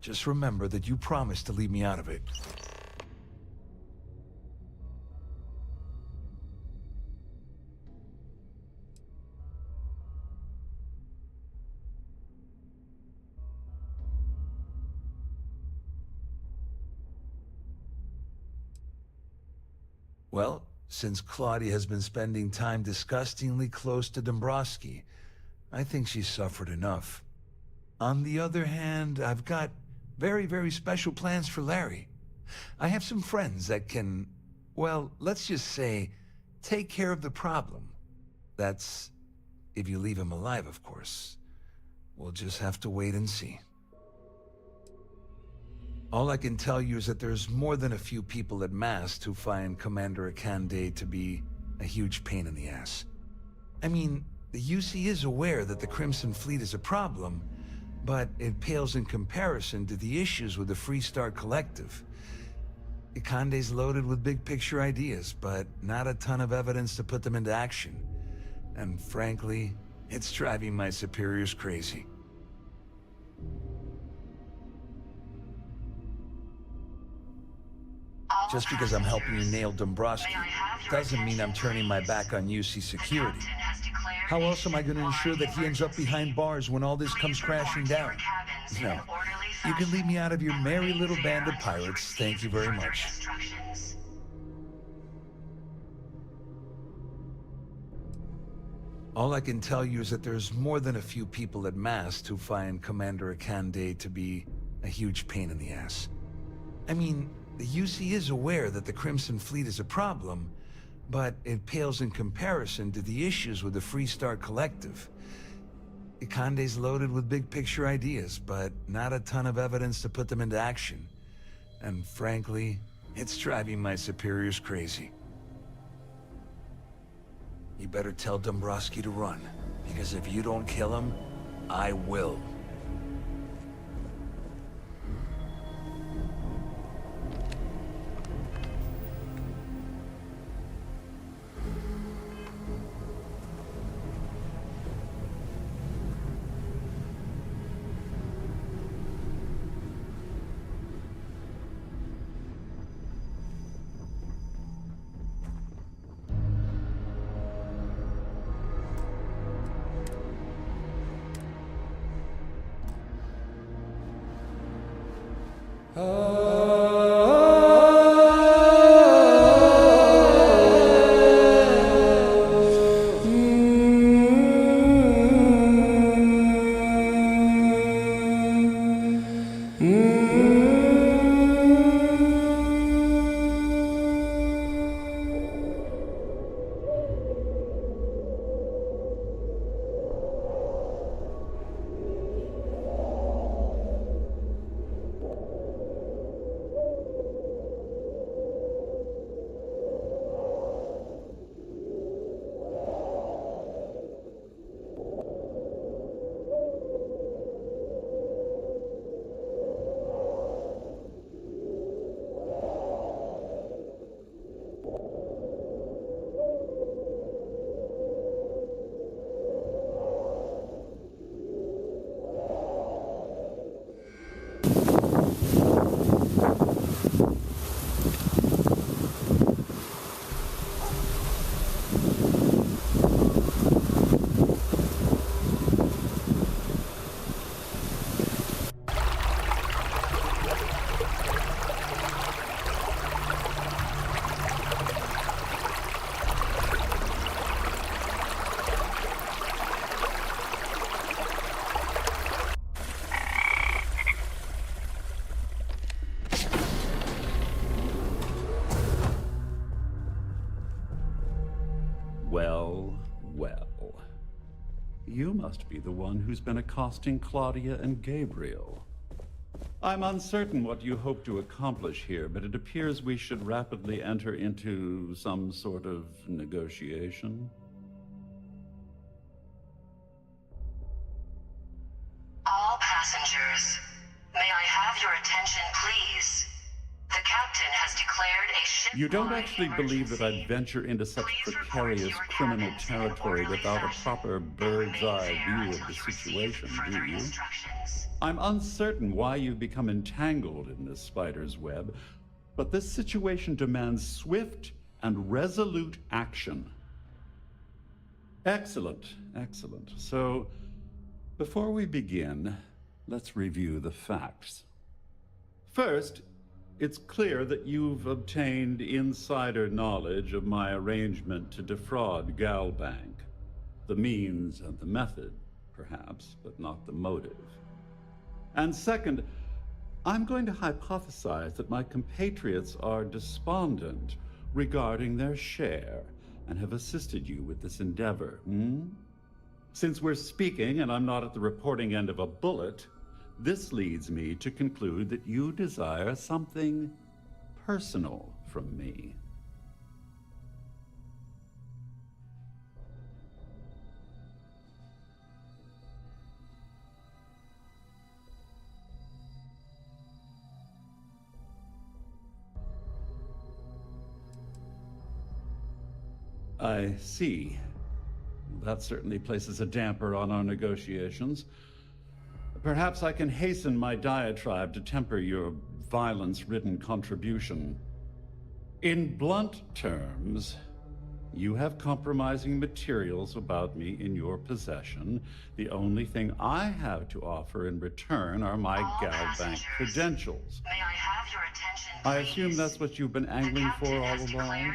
Just remember that you promised to leave me out of it. Well, since Claudia has been spending time disgustingly close to Dombrowski, I think she's suffered enough. On the other hand, I've got very, very special plans for Larry. I have some friends that can, well, let's just say, take care of the problem. That's if you leave him alive, of course. We'll just have to wait and see. All I can tell you is that there's more than a few people at Mast who find Commander Akande to be a huge pain in the ass. I mean, the UC is aware that the Crimson Fleet is a problem, but it pales in comparison to the issues with the Freestar Collective. Akande's loaded with big-picture ideas, but not a ton of evidence to put them into action. And frankly, it's driving my superiors crazy. Just because I'm helping you nail Dombrowski doesn't mean I'm turning my back on UC security. How else am I going to ensure that he ends up behind bars when all this comes crashing down? No. You can leave me out of your merry little band of pirates. Thank you very much. All I can tell you is that there's more than a few people at Mast who find Commander Akande to be a huge pain in the ass. I mean, the UC is aware that the Crimson Fleet is a problem, but it pales in comparison to the issues with the Freestar Collective. Akande's loaded with big-picture ideas, but not a ton of evidence to put them into action. And frankly, it's driving my superiors crazy. You better tell Dombrowski to run, because if you don't kill him, I will. Well, well. You must be the one who's been accosting Claudia and Gabriel. I'm uncertain what you hope to accomplish here, but it appears we should rapidly enter into some sort of negotiation. All passengers, may I have your attention, please? The captain has declared a ship. You don't actually believe that I'd venture into such precarious criminal territory without a proper bird's-eye view of the situation, do you? I'm uncertain why you've become entangled in this spider's web, but this situation demands swift and resolute action. Excellent, excellent. So, before we begin, let's review the facts. First, it's clear that you've obtained insider knowledge of my arrangement to defraud Galbank. The means and the method, perhaps, but not the motive. And second, I'm going to hypothesize that my compatriots are despondent regarding their share and have assisted you with this endeavor, Since we're speaking and I'm not at the reporting end of a bullet, this leads me to conclude that you desire something personal from me. I see. That certainly places a damper on our negotiations. Perhaps I can hasten my diatribe to temper your violence-ridden contribution. In blunt terms, you have compromising materials about me in your possession. The only thing I have to offer in return are my GalBank credentials. May I have your attention, I assume that's what you've been angling for all along?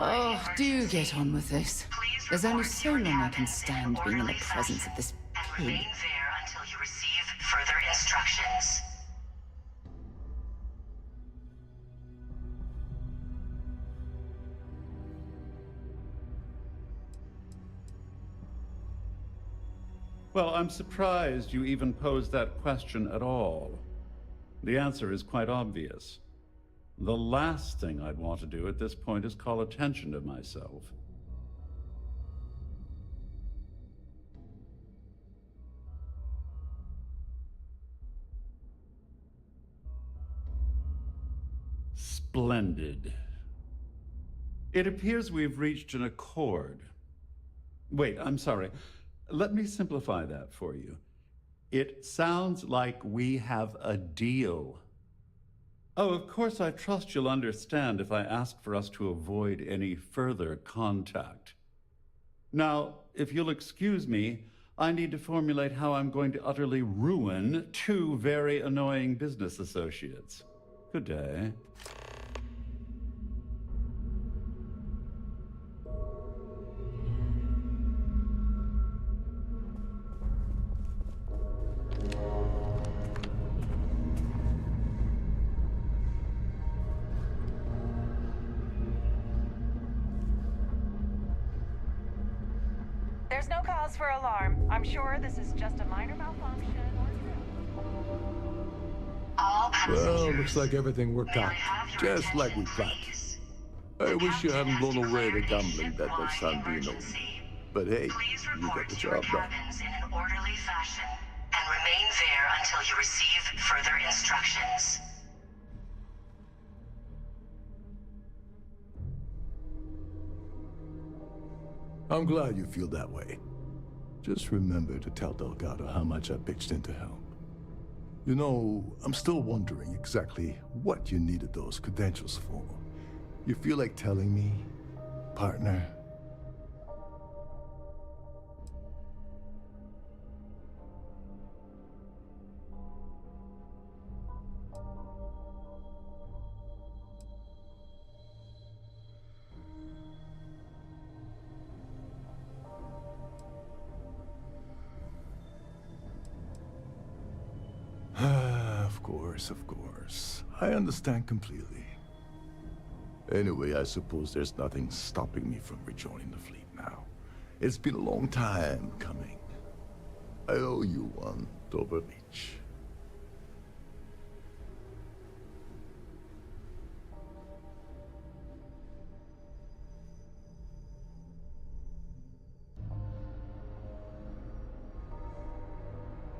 Oh, do get on with this. There's only so long I can stand being in the presence of this pig. Remain there until you receive further instructions. Well, I'm surprised you even posed that question at all. The answer is quite obvious. The last thing I'd want to do at this point is call attention to myself. Splendid. It appears we've reached an accord. Wait, I'm sorry. Let me simplify that for you. It sounds like we have a deal. Oh, of course, I trust you'll understand if I ask for us to avoid any further contact. Now, if you'll excuse me, I need to formulate how I'm going to utterly ruin two very annoying business associates. Good day. There's no cause for alarm. I'm sure this is just a minor malfunction Well, looks like everything worked out, just like we planned. I wish you hadn't blown away the gambling bet at Sandino. But hey, you got the job done. In an orderly fashion, and remain there until you receive further instructions. I'm glad you feel that way. Just remember to tell Delgado how much I pitched in to help. You know, I'm still wondering exactly what you needed those credentials for. You feel like telling me, partner? Of course. I understand completely. Anyway, I suppose there's nothing stopping me from rejoining the fleet now. It's been a long time coming. I owe you one, Doberich.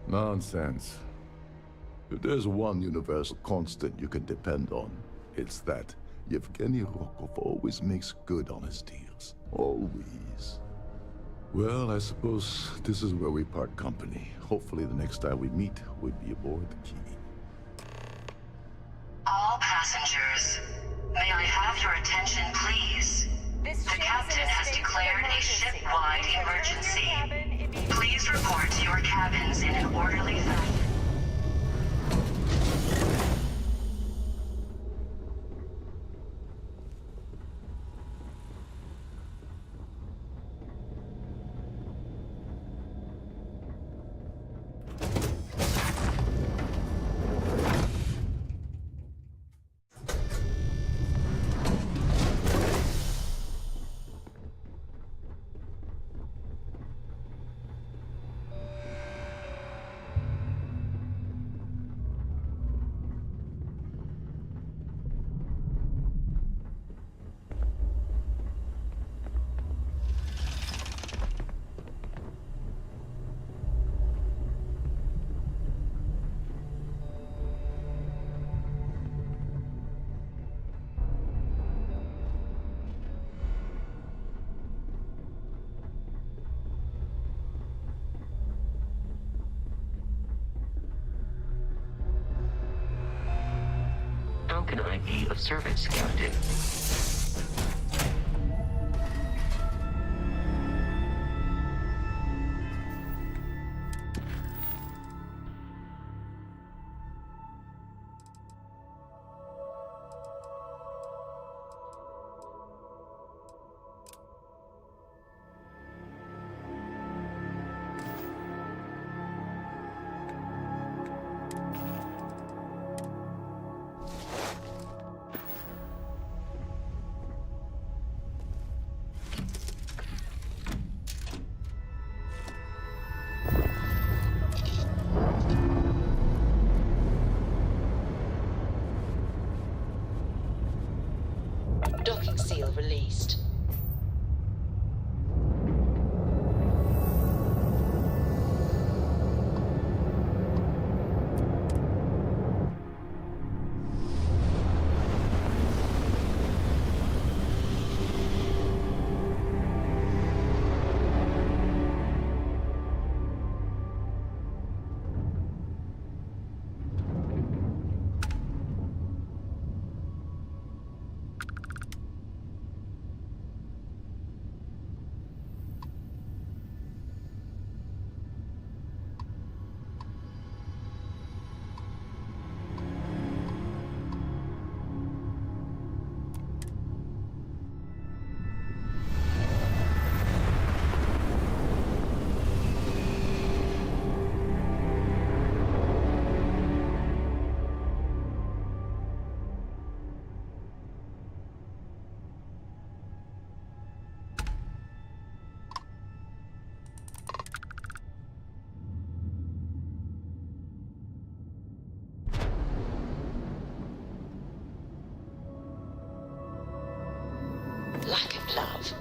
Nonsense. If there's one universal constant you can depend on, it's that Yevgeny Rokov always makes good on his deals. Always. Well, I suppose this is where we part company. Hopefully the next time we meet, we'll be aboard the Key. All passengers, may I have your attention, please? The captain has declared a ship-wide emergency. Please report to your cabins in an orderly fashion. can I be of service, Captain? Docking seal released. Lack of love.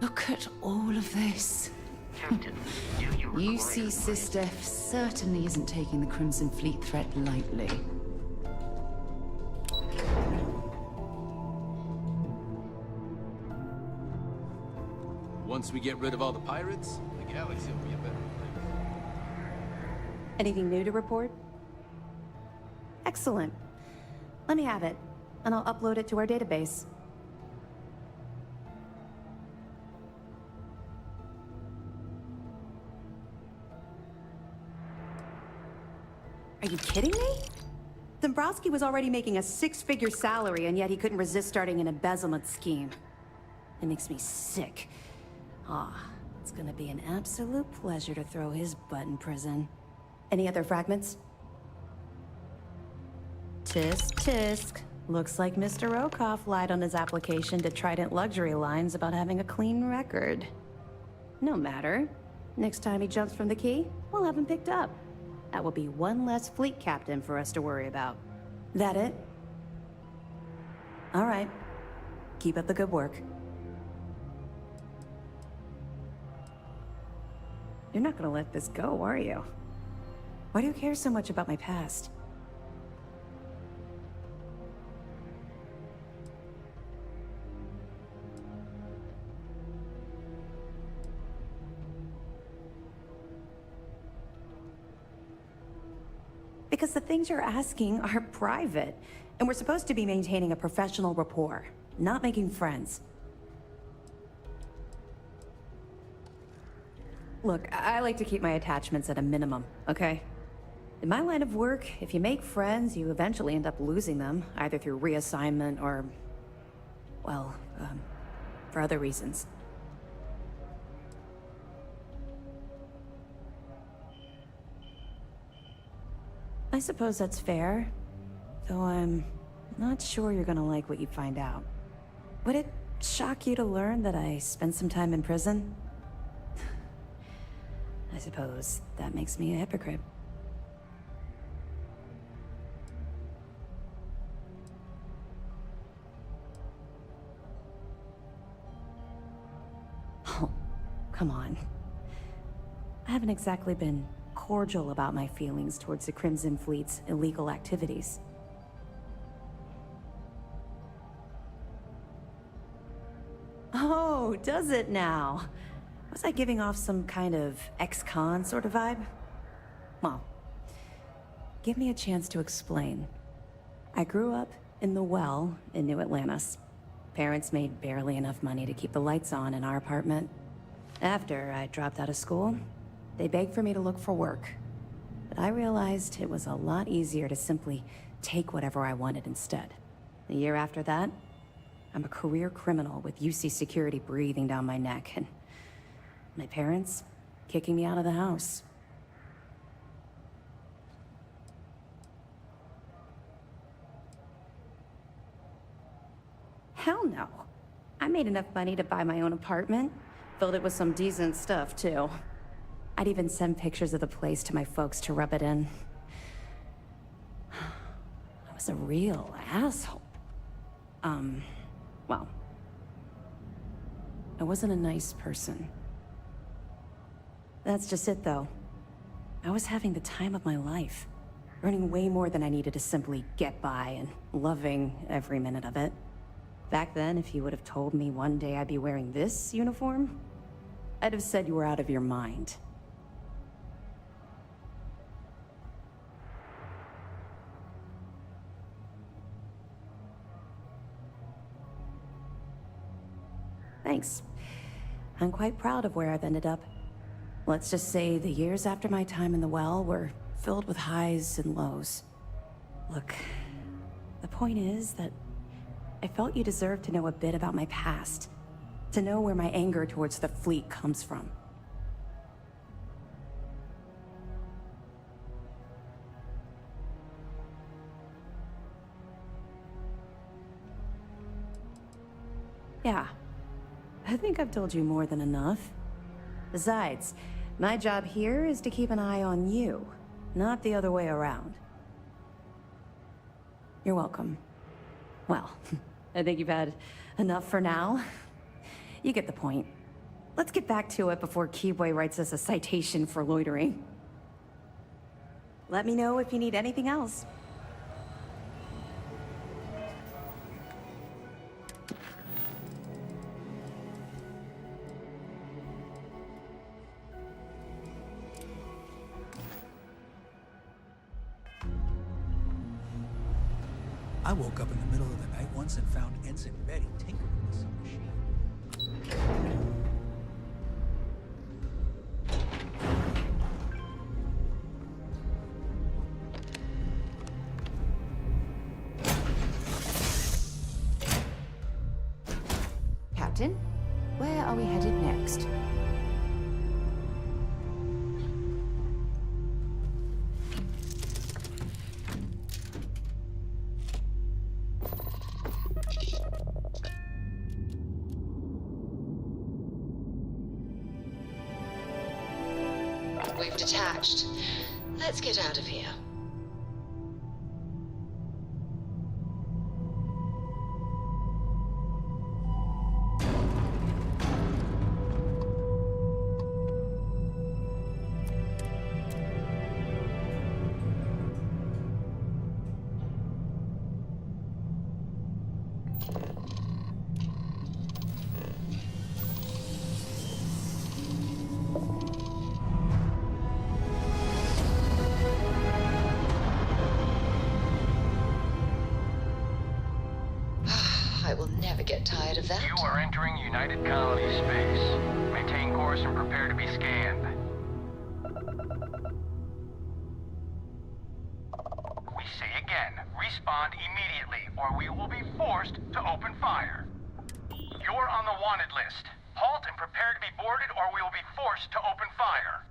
Look at all of this. Captain, do you require... UC SysDef certainly isn't taking the Crimson Fleet threat lightly. Once we get rid of all the pirates, the galaxy will be a better place. Anything new to report? Excellent. Let me have it, and I'll upload it to our database. Are you kidding me? Dombrowski was already making a six-figure salary, and yet he couldn't resist starting an embezzlement scheme. It makes me sick. It's gonna be an absolute pleasure to throw his butt in prison. Any other fragments? Tisk, tisk. Looks like Mr. Rokoff lied on his application to Trident Luxury Lines about having a clean record. No matter. Next time he jumps from the key, we'll have him picked up. That will be one less fleet captain for us to worry about. That it? All right. Keep up the good work. You're not gonna let this go, are you? Why do you care so much about my past? Because the things you're asking are private, and we're supposed to be maintaining a professional rapport, not making friends. Look, I like to keep my attachments at a minimum, okay? In my line of work, if you make friends, you eventually end up losing them, either through reassignment or, well, for other reasons. I suppose that's fair, though I'm not sure you're gonna like what you find out. Would it shock you to learn that I spent some time in prison? I suppose that makes me a hypocrite. Oh, come on. I haven't exactly been cordial about my feelings towards the Crimson Fleet's illegal activities. Oh, does it now? Was I giving off some kind of ex-con sort of vibe? Well, give me a chance to explain. I grew up in the Well in New Atlantis. Parents made barely enough money to keep the lights on in our apartment. After I dropped out of school, they begged for me to look for work. But I realized it was a lot easier to simply take whatever I wanted instead. The year after that, I'm a career criminal with UC security breathing down my neck, and my parents kicking me out of the house. Hell no. I made enough money to buy my own apartment. Filled it with some decent stuff, too. I'd even send pictures of the place to my folks to rub it in. I was a real asshole. Well, I wasn't a nice person. That's just it, though. I was having the time of my life, earning way more than I needed to simply get by and loving every minute of it. Back then, if you would have told me one day I'd be wearing this uniform, I'd have said you were out of your mind. Thanks. I'm quite proud of where I've ended up. Let's just say the years after my time in the Well were filled with highs and lows. Look, the point is that I felt you deserved to know a bit about my past, to know where my anger towards the fleet comes from. Yeah. I think I've told you more than enough. Besides, my job here is to keep an eye on you, not the other way around. You're welcome. Well, I think you've had enough for now. You get the point. Let's get back to it before Keyboy writes us a citation for loitering. Let me know if you need anything else. I woke up in the middle of the night once and found Ensign Betty tinkering with some machine. Captain, where are we headed next? We've detached. Let's get out of here. I will never get tired of that. You are entering United Colony space. Maintain course and prepare to be scanned. We say again, respond immediately, or we will be forced to open fire. You're on the wanted list. Halt and prepare to be boarded, or we will be forced to open fire.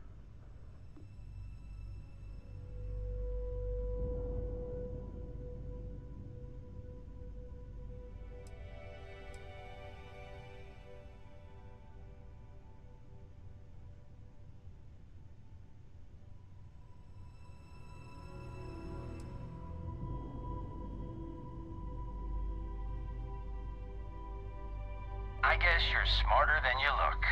I guess you're smarter than you look.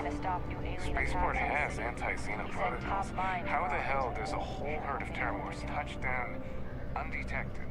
trying to stop new alien Spaceport attacks. has anti-Xeno protocols. How the hell does a whole herd of Terramors touch down undetected